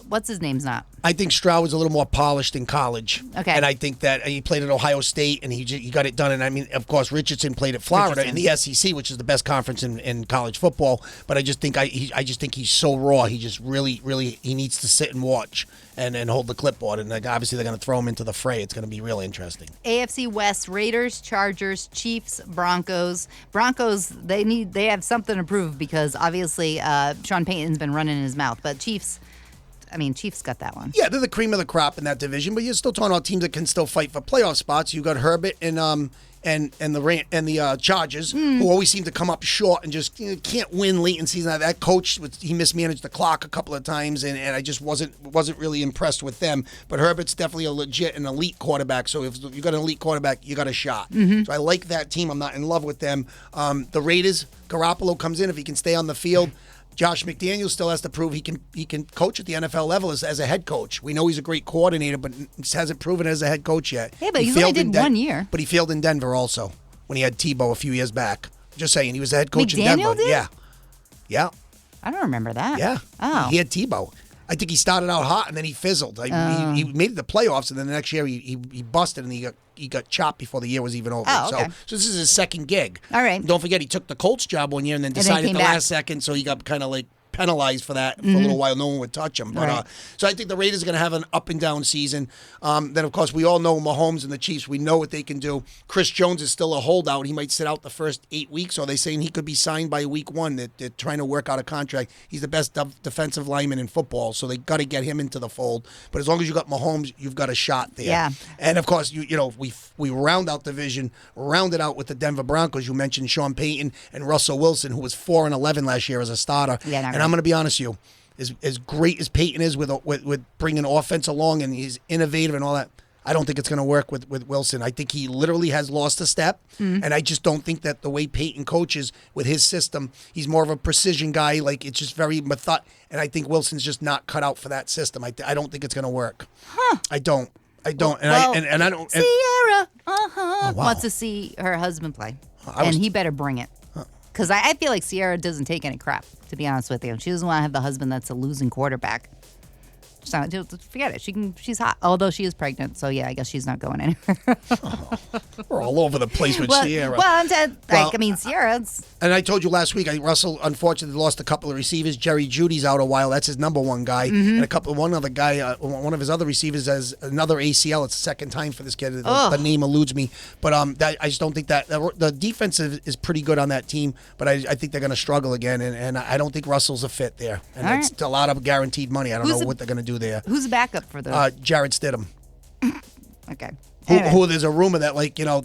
what's his name's not? I think Stroud was a little more polished in college. Okay. And I think that he played at Ohio State, and he got it done. And, of course, Richardson played at Florida in the SEC, which is the best conference in college football. But I just think he's so raw. He just really he needs to sit and watch and hold the clipboard. And obviously they're going to throw him into the fray. It's going to be real interesting. AFC West, Raiders, Chargers, Chiefs, Broncos. Broncos, they have something to prove because obviously Sean Payton's been running his mouth. But Chiefs got that one. Yeah, they're the cream of the crop in that division, but you're still talking about teams that can still fight for playoff spots. You got Herbert and the Chargers, who always seem to come up short and just can't win late in season. That coach, he mismanaged the clock a couple of times, and I just wasn't really impressed with them. But Herbert's definitely a legit and elite quarterback. So if you got an elite quarterback, you got a shot. So I like that team. I'm not in love with them. The Raiders, Garoppolo comes in if he can stay on the field. Josh McDaniels still has to prove he can coach at the NFL level as a head coach. We know he's a great coordinator, but hasn't proven as a head coach yet. Yeah, but he only did 1 year. But he failed in Denver also when he had Tebow a few years back. Just saying, he was the head coach in McDaniel Denver. did? Yeah. I don't remember that. Yeah. Oh. He had Tebow. I think he started out hot and then he fizzled. He made it the playoffs, and then the next year he busted and he got chopped before the year was even over. Oh, okay. So this is his second gig. All right. Don't forget, he took the Colts job 1 year and then decided at the last second, so he got kind of penalized for that for a little while. No one would touch him. But so I think the Raiders are going to have an up and down season. Then, of course, we all know Mahomes and the Chiefs. We know what they can do. Chris Jones is still a holdout. He might sit out the first 8 weeks, or they're saying he could be signed by week 1. They're trying to work out a contract. He's the best defensive lineman in football, so they got to get him into the fold. But as long as you got Mahomes, you've got a shot there. Yeah. And, of course, we round out the division, rounded out with the Denver Broncos. You mentioned Sean Payton and Russell Wilson, who was 4-11 last year as a starter. Yeah, and I'm going to be honest with you. As great as Peyton is with bringing offense along and he's innovative and all that, I don't think it's going to work with Wilson. I think he literally has lost a step, and I just don't think that the way Peyton coaches with his system, he's more of a precision guy. It's just very methodical, and I think Wilson's just not cut out for that system. I don't think it's going to work. Huh. I don't. And I don't. Sierra wants to see her husband play, and he better bring it. Because I feel like Sierra doesn't take any crap, to be honest with you. She doesn't want to have the husband that's a losing quarterback. Forget it. She's hot. Although she is pregnant, so yeah, I guess she's not going anywhere. We're all over the place with Sierra. Sierra. And I told you last week, Russell unfortunately lost a couple of receivers. Jerry Judy's out a while. That's his number one guy. And one other guy, one of his other receivers has another ACL. It's the second time for this kid. The name eludes me. But I just don't think that the defense is pretty good on that team. But I think they're going to struggle again. And I don't think Russell's a fit there. And it's a lot of guaranteed money. I don't know what they're going to do there. Who's the backup for the? Jared Stidham. Okay. Who there's a rumor that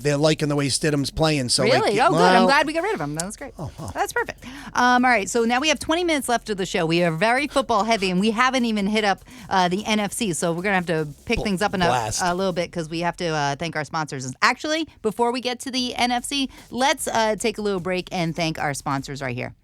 they're liking the way Stidham's playing. So really? Good. I'm glad we got rid of him. That's great. That's perfect. All right. So now we have 20 minutes left of the show. We are very football heavy, and we haven't even hit up the NFC. So we're gonna have to pick things up a little bit because we have to thank our sponsors. Actually, before we get to the NFC, let's take a little break and thank our sponsors right here.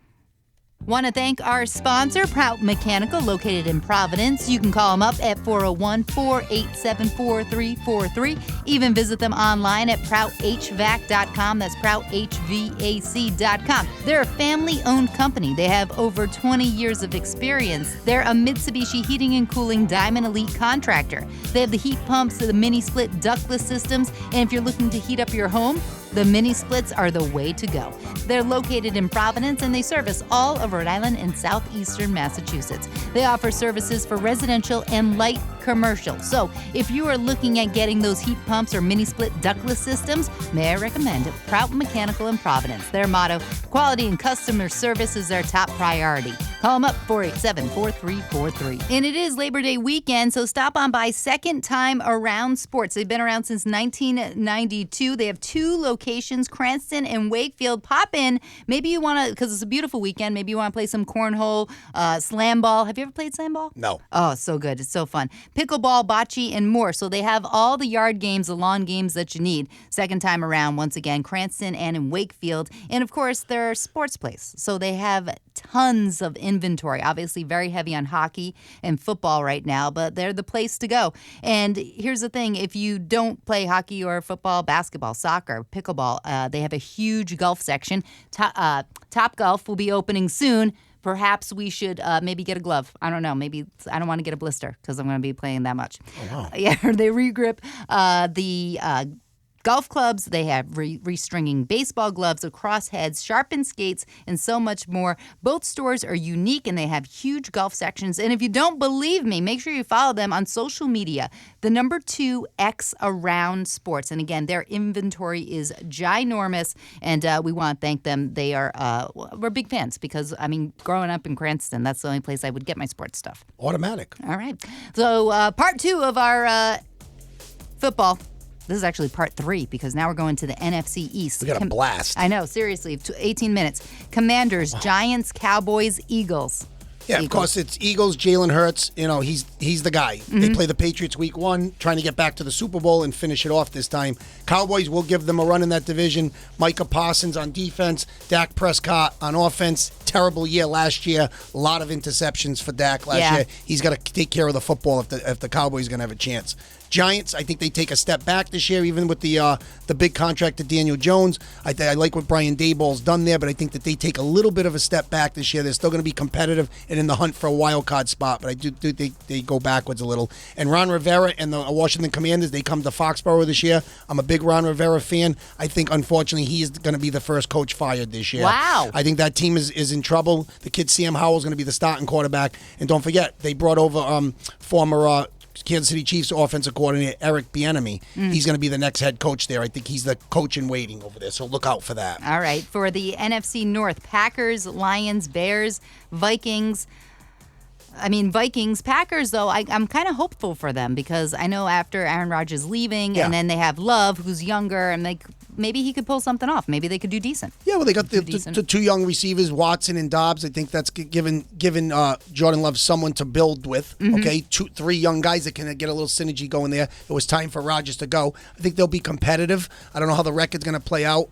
Want to thank our sponsor, Prout Mechanical, located in Providence. You can call them up at 401-487-4343. Even visit them online at prouthvac.com. That's prouthvac.com. They're a family-owned company. They have over 20 years of experience. They're a Mitsubishi Heating and Cooling Diamond Elite contractor. They have the heat pumps, the mini-split ductless systems, and if you're looking to heat up your home, the mini splits are the way to go. They're located in Providence and they service all of Rhode Island and southeastern Massachusetts. They offer services for residential and light commercial. So if you are looking at getting those heat pumps or mini split ductless systems, may I recommend Prout Mechanical in Providence. Their motto, quality and customer service is their top priority. Call them up 487-4343. And it is Labor Day weekend, so stop on by Second Time Around Sports. They've been around since 1992. They have 2 locations, Cranston and Wakefield. Pop in. Maybe you want to, because it's a beautiful weekend, maybe you want to play some cornhole, slam ball. Have you ever played slam ball? No. Oh, so good. It's so fun. Pickleball, bocce, and more. So they have all the yard games, the lawn games that you need. Second Time Around, once again, Cranston and in Wakefield. And, of course, they're a sports place. So they have tons of inventory. Obviously, very heavy on hockey and football right now, but they're the place to go. And here's the thing. If you don't play hockey or football, basketball, soccer, pickleball, they have a huge golf section. Top Golf will be opening soon. Perhaps we should maybe get a glove. I don't know. Maybe I don't want to get a blister because I'm going to be playing that much. Oh, wow. Yeah, they regrip the golf clubs. They have restringing baseball gloves, across heads, sharpened skates, and so much more. Both stores are unique, and they have huge golf sections. And if you don't believe me, make sure you follow them on social media. The number 2X Around Sports. And again, their inventory is ginormous, and we want to thank them. They are we're big fans because, I mean, growing up in Cranston, that's the only place I would get my sports stuff. Automatic. All right. So part 2 of our football. This is actually part 3 because now we're going to the NFC East. We got a blast. I know, seriously. 18 minutes. Commanders, Giants, Cowboys, Eagles. Yeah, of course, it's Eagles, Jalen Hurts. You know, he's the guy. Mm-hmm. They play the Patriots week 1, trying to get back to the Super Bowl and finish it off this time. Cowboys will give them a run in that division. Micah Parsons on defense, Dak Prescott on offense. Terrible year last year. A lot of interceptions for Dak last year. He's got to take care of the football if the Cowboys are going to have a chance. Giants, I think they take a step back this year, even with the big contract to Daniel Jones. I like what Brian Daboll's done there, but I think that they take a little bit of a step back this year. They're still going to be competitive and in the hunt for a wild card spot, but I do think they go backwards a little. And Ron Rivera and the Washington Commanders, they come to Foxborough this year. I'm a big Ron Rivera fan. I think, unfortunately, he is going to be the first coach fired this year. Wow. I think that team is in trouble. The kid Sam Howell's going to be the starting quarterback. And don't forget, they brought over former Kansas City Chiefs offensive coordinator Eric Bieniemy. He's going to be the next head coach there. I think he's the coach in waiting over there, so look out for that. All right. For the NFC North, Packers, Lions, Bears, Vikings. Packers, though, I'm kind of hopeful for them because I know after Aaron Rodgers leaving and then they have Love, who's younger, and maybe he could pull something off. Maybe they could do decent. Yeah, well, they got the 2 young receivers, Watson and Dobbs. I think that's given Jordan Love someone to build with. Mm-hmm. Okay, 3 young guys that can get a little synergy going there. It was time for Rodgers to go. I think they'll be competitive. I don't know how the record's going to play out.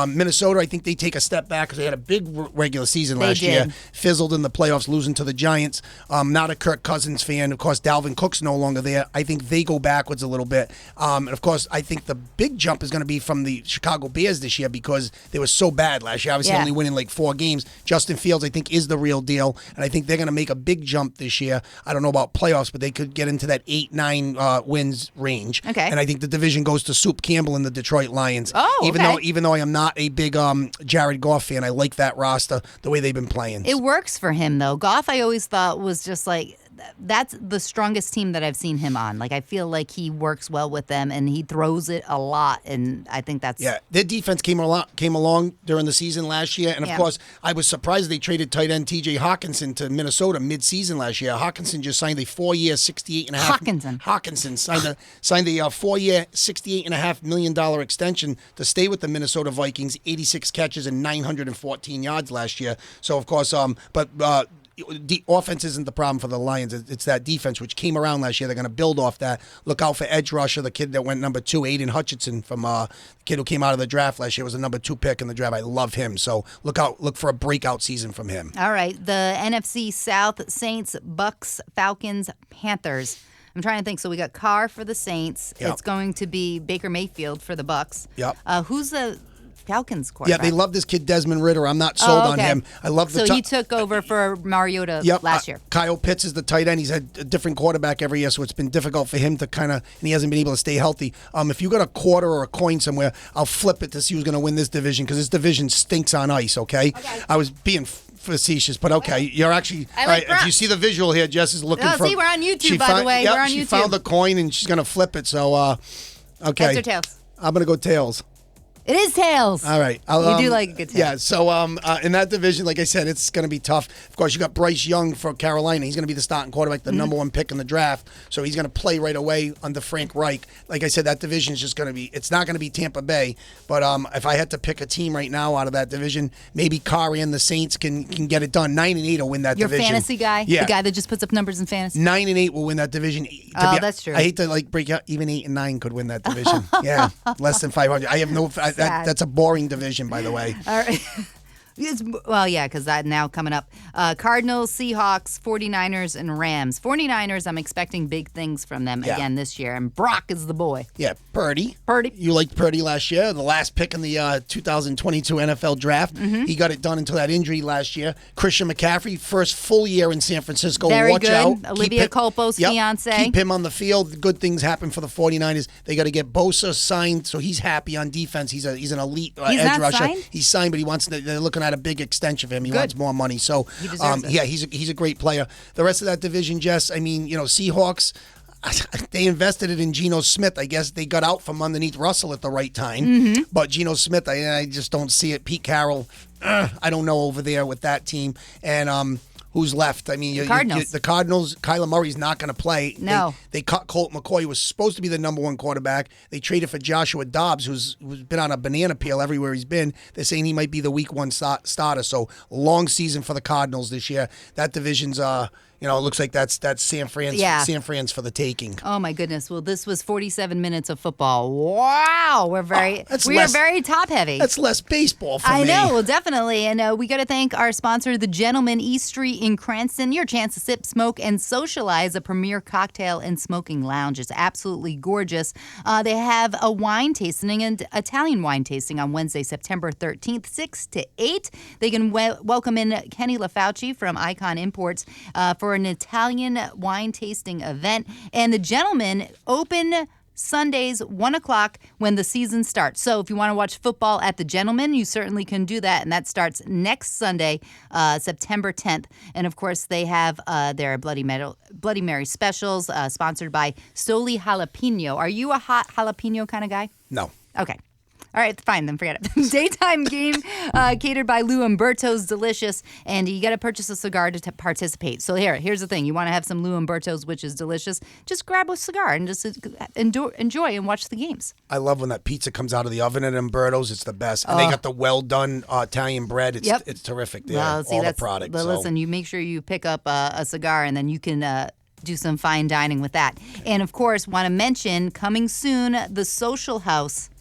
Minnesota, I think they take a step back because they had a big regular season last year. Fizzled in the playoffs, losing to the Giants. Not a Kirk Cousins fan. Of course, Dalvin Cook's no longer there. I think they go backwards a little bit. And, of course, I think the big jump is going to be from the Chicago Bears this year because they were so bad last year. Obviously, only winning like 4 games. Justin Fields, I think, is the real deal, and I think they're going to make a big jump this year. I don't know about playoffs, but they could get into that 8-9 wins range. Okay. And I think the division goes to Soup Campbell and the Detroit Lions. Oh, Even though I am not a big Jared Goff fan, I like that roster the way they've been playing. It works for him though. Goff, I always thought was just like. That's the strongest team that I've seen him on. Like, I feel like he works well with them, and he throws it a lot, and I think that's... Yeah, their defense came along during the season last year, and of course, I was surprised they traded tight end T.J. Hawkinson to Minnesota mid-season last year. Hawkinson just signed a 4-year, $68.5... Hawkinson signed a 4-year, $68.5 million extension to stay with the Minnesota Vikings, 86 catches and 914 yards last year. So, of course, the offense isn't the problem for the Lions. It's that defense, which came around last year. They're going to build off that. Look out for edge rusher, the kid that went number 2, Aiden Hutchinson, from the kid who came out of the draft last year, was a number 2 pick in the draft. I love him. So look for a breakout season from him. All right. The NFC South, Saints, Bucks, Falcons, Panthers. I'm trying to think. So we got Carr for the Saints. Yep. It's going to be Baker Mayfield for the Bucks. Yep. Who's the Falcons quarterback? Yeah, they love this kid Desmond Ritter. I'm not sold on him. I love the. So he took over for Mariota last year. Kyle Pitts is the tight end. He's had a different quarterback every year, so it's been difficult for him to and he hasn't been able to stay healthy. If you got a quarter or a coin somewhere, I'll flip it to see who's going to win this division because this division stinks on ice. Okay. I was being facetious, but okay, you're actually. If you see the visual here, Jess is looking for. See, we're on YouTube, by the way. Yep, we're on YouTube. She found the coin and she's going to flip it. So, okay. Heads or tails? I'm going to go tails. It is tails. All right. You do like a good tail. Yeah, so in that division, like I said, it's going to be tough. Of course, you got Bryce Young for Carolina. He's going to be the starting quarterback, the number 1 pick in the draft. So he's going to play right away under Frank Reich. Like I said, that division is just going to be – it's not going to be Tampa Bay. But if I had to pick a team right now out of that division, maybe Carr and the Saints can get it done. 9-8 will win that division. Your fantasy guy? Yeah. The guy that just puts up numbers in fantasy? 9-8 will win that division. That's true. I hate to break out. Even 8-9 could win that division. Yeah, less than 500. I have no – that's a boring division, by the way. All right. Because that now coming up. Cardinals, Seahawks, 49ers, and Rams. 49ers, I'm expecting big things from them again this year. And Brock is the boy. Yeah, Purdy. Purdy. You liked Purdy last year, the last pick in the 2022 NFL draft. Mm-hmm. He got it done until that injury last year. Christian McCaffrey, first full year in San Francisco. Very Watch good. out. Olivia Culpo's fiance. Keep him on the field. Good things happen for the 49ers. They got to get Bosa signed, so he's happy on defense. He's an elite edge rusher. Signed? He's signed, but they're looking at a big extension for him. He wants more money. So, he deserves it. Yeah, he's a great player. The rest of that division, Jess, I mean, Seahawks, they invested it in Geno Smith. I guess they got out from underneath Russell at the right time. Mm-hmm. But Geno Smith, I just don't see it. Pete Carroll, I don't know over there with that team. And who's left? I mean, the Cardinals. Kyler Murray's not going to play. No. They cut Colt McCoy, who was supposed to be the number 1 quarterback. They traded for Joshua Dobbs, who's been on a banana peel everywhere he's been. They're saying he might be the week 1 starter. So long season for the Cardinals this year. That division's it looks like that's San Fran's for the taking. Oh my goodness! Well, this was 47 minutes of football. Wow, we're very top heavy. That's less baseball for me. I know, well, definitely, and we got to thank our sponsor, the Gentleman Eastery in Cranston. Your chance to sip, smoke, and socialize a premier cocktail and smoking lounge. It's absolutely gorgeous. They have a wine tasting and Italian wine tasting on Wednesday, September 13th, 6 to 8. They can welcome in Kenny LaFauci from Icon Imports for an Italian wine tasting event. And the Gentlemen open Sundays, 1 o'clock when the season starts. So if you want to watch football at the Gentlemen, you certainly can do that. And that starts next Sunday, September 10th. And of course, they have their Bloody Mary specials sponsored by Soli Jalapeno. Are you a hot jalapeno kind of guy? No. Okay. All right, fine, then forget it. Daytime game catered by Lou Umberto's Delicious, and you got to purchase a cigar to participate. So here's the thing. You want to have some Lou Umberto's, which is delicious. Just grab a cigar and just enjoy and watch the games. I love when that pizza comes out of the oven at Umberto's. It's the best. And they got the well-done Italian bread. It's terrific there. Well, see, all the products. But listen, you make sure you pick up a cigar, and then you can do some fine dining with that. And, of course, want to mention, coming soon, the Social House,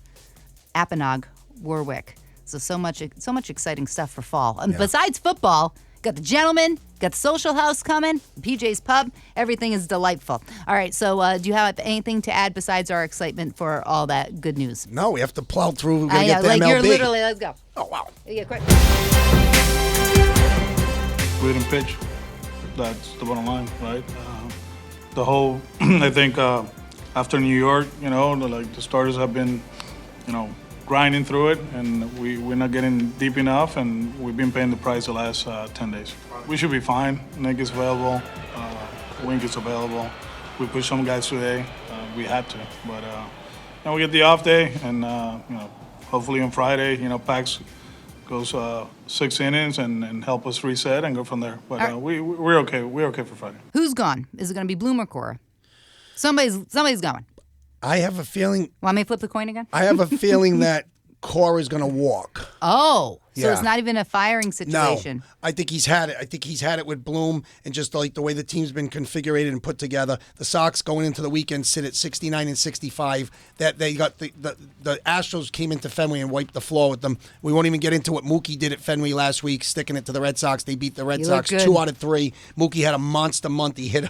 Apponaug, Warwick. So much exciting stuff for fall. And besides football, got the Gentleman, got the Social House coming, PJ's Pub. Everything is delightful. All right, so do you have anything to add besides our excitement for all that good news? No, we have to plow through. We're gonna get the like MLB. You're literally, let's go. Oh, wow. Yeah, quick. We didn't pitch. That's the bottom line, right? The whole, I think, after New York, the starters have been, grinding through it, and we're not getting deep enough, and we've been paying the price the last 10 days. We should be fine. Nick is available. Wink is available. We pushed some guys today. We had to, but now we get the off day, and hopefully on Friday, Pax goes 6 innings and help us reset and go from there. But we're okay. We're okay for Friday. Who's gone? Is it going to be Bloom or Cora? Somebody's going. I have a feeling. Want me to flip the coin again? I have a feeling that Cora's going to walk. Oh, so Yeah. it's not even a firing situation. No, I think he's had it. I think he's had it with Bloom, and just like the way the team's been configured and put together. The Sox going into the weekend sit at 69 and 65. That they got the Astros came into Fenway and wiped the floor with them. We won't even get into what Mookie did at Fenway last week, sticking it to the Red Sox. They beat the Red Sox 2 out of 3. Mookie had a monster month. He hit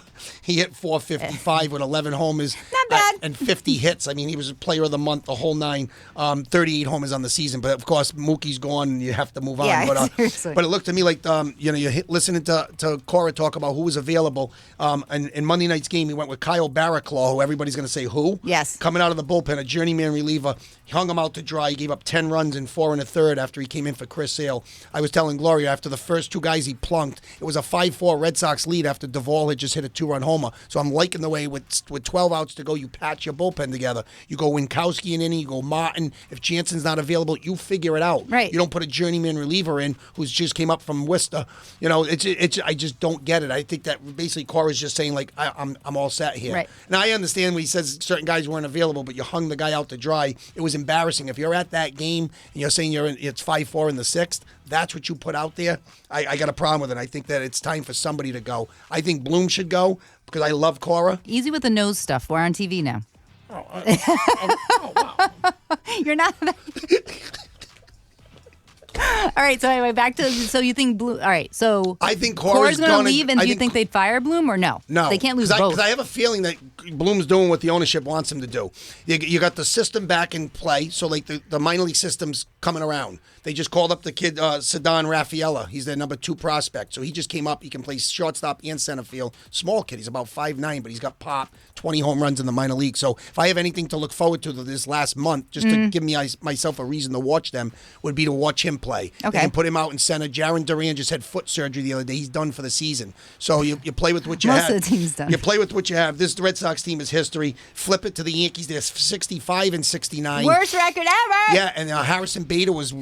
455 with 11 homers. Not bad. And 50 hits. I mean, he was a player of the month, the whole 9. 38 homers on the season. But of course, Mookie's gone, and you have to move on. Yeah, But, but it looked to me like you're listening to Cora talk about who was available. And in Monday night's game, he went with Kyle Barraclaw, who everybody's going to say who. Yes. Coming out of the bullpen, a journeyman reliever. He hung him out to dry. He gave up 10 runs in 4 1/3 after he came in for Chris Sale. I was telling Gloria, after the first 2 guys he plunked, it was a 5-4 Red Sox lead after Duvall had just hit a 2-run homer. So I'm liking the way with 12 outs to go, you patch your bullpen together. You go Winkowski in inning, you go Martin. If Jansen's not available, you figure it out. Right. You don't put a journeyman reliever in who's just came up from Worcester. It's I just don't get it. I think that basically Cora's just saying, like, I'm all set here. Right. Now, I understand when he says certain guys weren't available, but you hung the guy out to dry. It was embarrassing. If you're at that game and you're saying it's 5-4 in the 6th, that's what you put out there. I got a problem with it. I think that it's time for somebody to go. I think Bloom should go because I love Cora. Easy with the nose stuff. We're on TV now. Oh, wow. You're not. All right, so anyway, back to, so you think Bloom, all right, so I think Cora's going to leave, and I do you think they'd fire Bloom or no? No. They can't lose both. Because I have a feeling that Bloom's doing what the ownership wants him to do. You got the system back in play, so like the minor league system's coming around. They just called up the kid, Cedon Raffaella. He's their number 2 prospect. So he just came up. He can play shortstop and center field. Small kid. He's about 5'9", but he's got pop, 20 home runs in the minor league. So if I have anything to look forward to this last month, just to give myself a reason to watch them, would be to watch him play. Okay. And put him out in center. Jaron Duran just had foot surgery the other day. He's done for the season. So you play with what you have. Most of the team's done. You play with what you have. This Red Sox team is history. Flip it to the Yankees. They're 65 and 69. Worst record ever. Yeah, and Harrison Bader was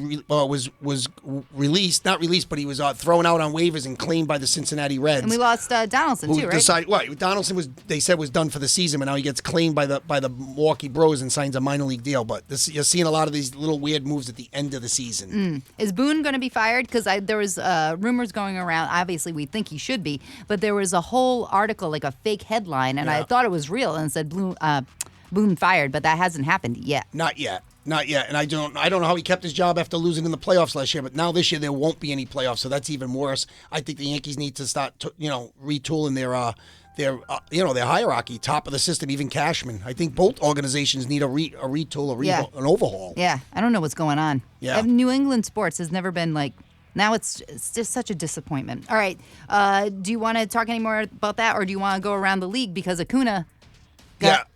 released, not released, but he was thrown out on waivers and claimed by the Cincinnati Reds. And we lost Donaldson too, right? Donaldson they said was done for the season, but now he gets claimed by the Milwaukee Bros and signs a minor league deal. But you're seeing a lot of these little weird moves at the end of the season. Is Boone going to be fired? Because there was rumors going around. Obviously, we think he should be, but there was a whole article, like a fake headline, and I thought it was real, and it said Boone fired, but that hasn't happened yet. Not yet. And I don't know how he kept his job after losing in the playoffs last year. But now this year there won't be any playoffs, so that's even worse. I think the Yankees need to start, retooling their hierarchy, top of the system, even Cashman. I think both organizations need a retool, an overhaul. Yeah, I don't know what's going on. Yeah. New England sports has never been like. Now it's just such a disappointment. All right, do you want to talk any more about that, or do you want to go around the league because Acuna got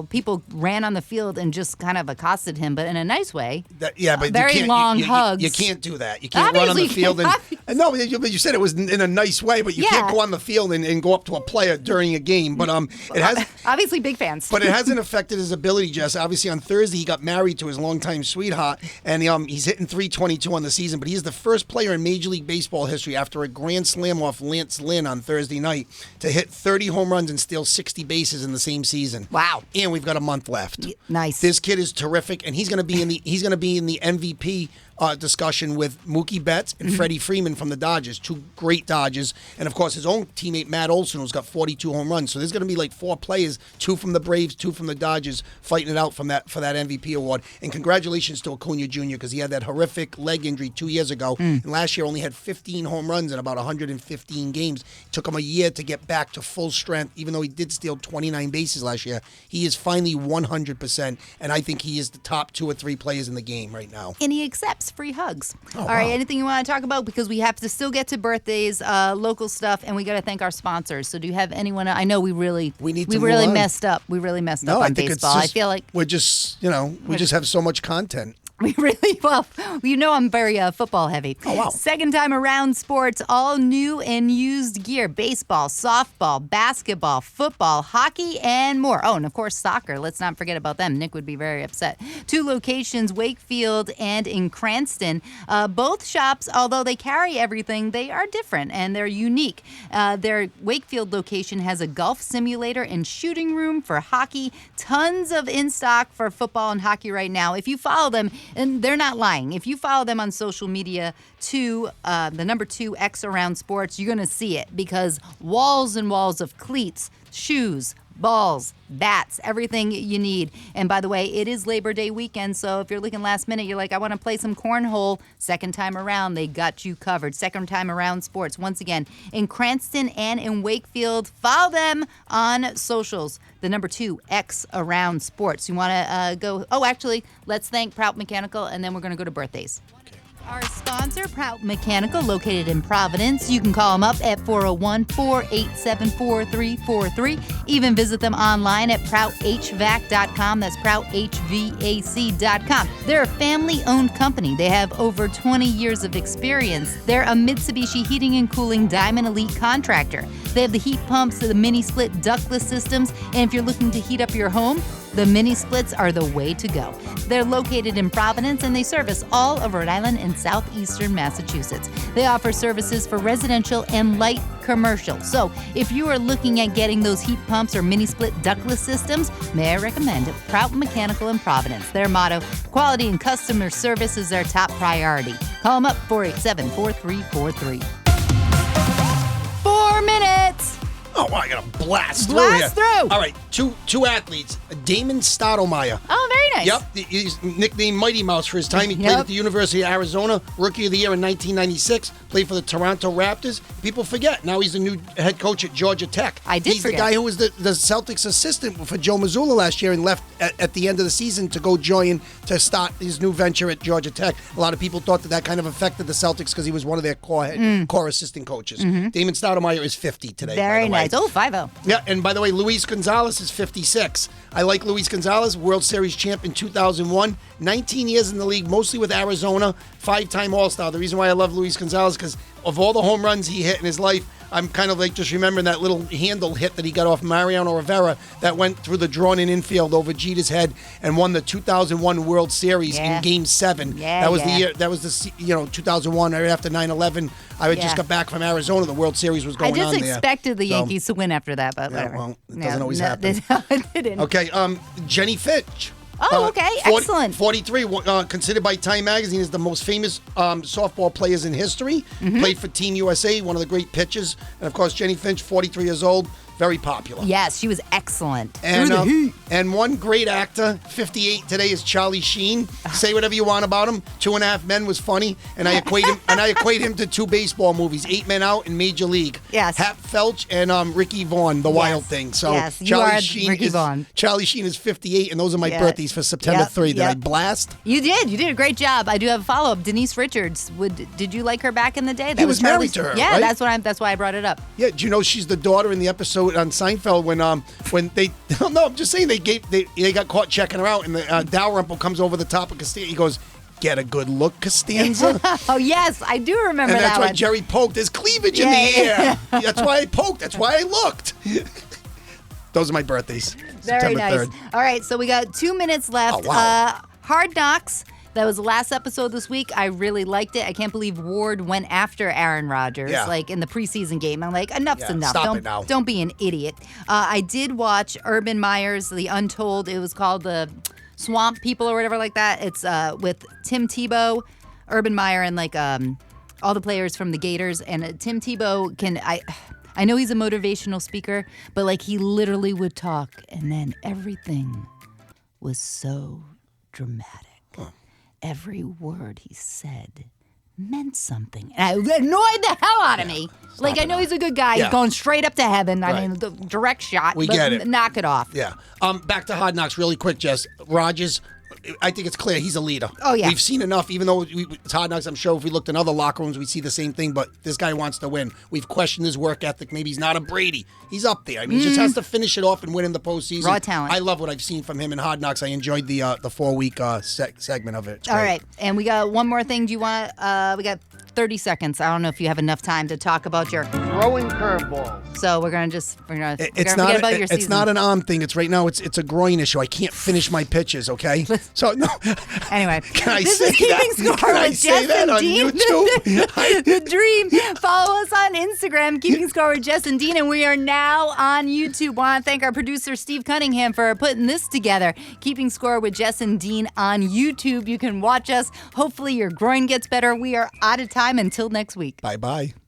people ran on the field and just kind of accosted him, but in a nice way. But very long hugs. You can't do that. You can't run on the field. No, but you said it was in a nice way, but you can't go on the field and go up to a player during a game. But it has obviously big fans. But it hasn't affected his ability, Jess. Obviously, on Thursday he got married to his longtime sweetheart, and he's hitting .322 on the season. But he's the first player in Major League Baseball history after a grand slam off Lance Lynn on Thursday night to hit 30 home runs and steal 60 bases in the same season. Wow. And we've got a month left. Nice. This kid is terrific, and he's going to be in the MVP discussion with Mookie Betts and Freddie Freeman from the Dodgers, two great Dodgers, and of course his own teammate Matt Olson, who's got 42 home runs. So there's going to be like 4 players, 2 from the Braves, 2 from the Dodgers, fighting it out for that MVP award. And congratulations to Acuna Jr. because he had that horrific leg injury 2 years ago, and last year only had 15 home runs in about 115 games. It took him a year to get back to full strength, even though he did steal 29 bases last year. He is finally 100%, and I think he is the top 2 or 3 players in the game right now. And he accepts free hugs. Oh, All right, wow. anything you want to talk about? Because we have to still get to birthdays, local stuff, and we got to thank our sponsors. So do you have anyone? I know we really messed up. We really messed up on baseball. I feel like we're just, we just have so much content. We really, I'm very football heavy. Oh, wow. Second time around sports, all new and used gear, baseball, softball, basketball, football, hockey, and more. Oh, and of course, soccer. Let's not forget about them. Nick would be very upset. 2 locations, Wakefield and in Cranston. Both shops, although they carry everything, they are different and they're unique. Their Wakefield location has a golf simulator and shooting room for hockey. Tons of in stock for football and hockey right now. If you follow them, and they're not lying. If you follow them on social media the number 2 X Around Sports, you're going to see it because walls and walls of cleats, shoes, balls, bats, everything you need. And by the way, it is Labor Day weekend, so if you're looking last minute, you're like, I want to play some cornhole. Second time around, they got you covered. Second time around sports. Once again, in Cranston and in Wakefield, follow them on socials. The number 2 X Around Sports. You want to go? Oh, actually, let's thank Prout Mechanical, and then we're going to go to birthdays. Our sponsor, Prout Mechanical, located in Providence. You can call them up at 401-487-4343. Even visit them online at prouthvac.com. That's prouthvac.com. They're a family-owned company. They have over 20 years of experience. They're a Mitsubishi Heating and Cooling Diamond Elite contractor. They have the heat pumps, the mini-split ductless systems, and if you're looking to heat up your home, the mini splits are the way to go. They're located in Providence and they service all of Rhode Island and southeastern Massachusetts. They offer services for residential and light commercial. So if you are looking at getting those heat pumps or mini split ductless systems, may I recommend Prout Mechanical in Providence. Their motto, quality and customer service is their top priority. Call them up 487-4343. 4 minutes. Oh, wow, I got to blast through Blast here. through. All right, two athletes. Damon Stoudemire. Oh, very nice. Yep, he's nicknamed Mighty Mouse for his time. He played at the University of Arizona, Rookie of the Year in 1996, played for the Toronto Raptors. People forget, now he's the new head coach at Georgia Tech. He's the guy who was the Celtics assistant for Joe Mazzulla last year and left at the end of the season to go join to start his new venture at Georgia Tech. A lot of people thought that kind of affected the Celtics because he was one of their core assistant coaches. Damon Stoudemire is 50 today. Very nice. Oh, 5-0. Yeah, and by the way, Luis Gonzalez is 56. I like Luis Gonzalez, World Series champ in 2001, 19 years in the league, mostly with Arizona, 5-time All-Star. The reason why I love Luis Gonzalez because of all the home runs he hit in his life, I'm kind of like just remembering that little handle hit that he got off Mariano Rivera that went through the drawn-in infield over Jeter's head and won the 2001 World Series in Game 7. That was the year. That was the 2001 right after 9/11. I had just got back from Arizona. The World Series was going on there. I just expected the Yankees to win after that, but whatever. Well, it doesn't always happen. It didn't. Okay, Jenny Finch. Oh, okay. Excellent. 43, considered by Time Magazine as the most famous softball players in history. Played for Team USA, one of the great pitchers. And, of course, Jenny Finch, 43 years old, very popular. Yes, she was excellent. And one great actor, 58 today, is Charlie Sheen. Say whatever you want about him. 2.5 Men was funny, and I equate him to 2 baseball movies, 8 Men Out and Major League. Yes. Hap Felch and Ricky Vaughn, The Wild Thing. So yes, Charlie Sheen is 58, and those are my birthdays for September 3. Did I blast? You did. You did a great job. I do have a follow-up. Denise Richards. Did you like her back in the day? He was married to her. Yeah, right? that's why I brought it up. Yeah. Do you know she's the daughter in the episode on Seinfeld when they no, I'm just saying they got caught checking her out and the Dalrymple comes over the top of Costanza. He goes, "Get a good look, Costanza." Oh yes, I do remember that. And that's why one. Jerry poked. There's cleavage in the air. That's why I poked. That's why I looked. Those are my birthdays. Very September nice. 3rd. All right, so we got 2 minutes left. Oh, wow. Hard Knocks. That was the last episode this week. I really liked it. I can't believe Ward went after Aaron Rodgers, like in the preseason game. I'm like, enough's enough. Stop it now. Don't be an idiot. I did watch Urban Meyer's The Untold. It was called The Swamp People or whatever like that. It's with Tim Tebow. Urban Meyer and like all the players from the Gators, and Tim Tebow I know he's a motivational speaker, but like he literally would talk, and then everything was so dramatic. Every word he said meant something. And it annoyed the hell out of me. Like, I know he's a good guy. He's going straight up to heaven. I mean, the direct shot. We get it. Knock it off. Yeah. Back to Hard Knocks really quick, Jess. Rodgers, I think it's clear he's a leader. Oh, yeah. We've seen enough, even though it's Hard Knocks. I'm sure if we looked in other locker rooms, we'd see the same thing, but this guy wants to win. We've questioned his work ethic. Maybe he's not a Brady. He's up there. I mean, he just has to finish it off and win in the postseason. Raw talent. I love what I've seen from him in Hard Knocks. I enjoyed the 4-week segment of it. All right. And we got one more thing. Do you want we got 30 seconds. I don't know if you have enough time to talk about your throwing curveballs. So we're gonna forget not about your season. It's not an arm thing. It's right now. It's a groin issue. I can't finish my pitches. Okay. So no. Anyway, can I this say is Keeping that? Score Can I with say Jess that and on Dean. YouTube? The dream. Follow us on Instagram, Keeping Score with Jess and Dean, and we are now on YouTube. Want to thank our producer Steve Cunningham for putting this together. Keeping Score with Jess and Dean on YouTube. You can watch us. Hopefully your groin gets better. We are out of time until next week. Bye-bye.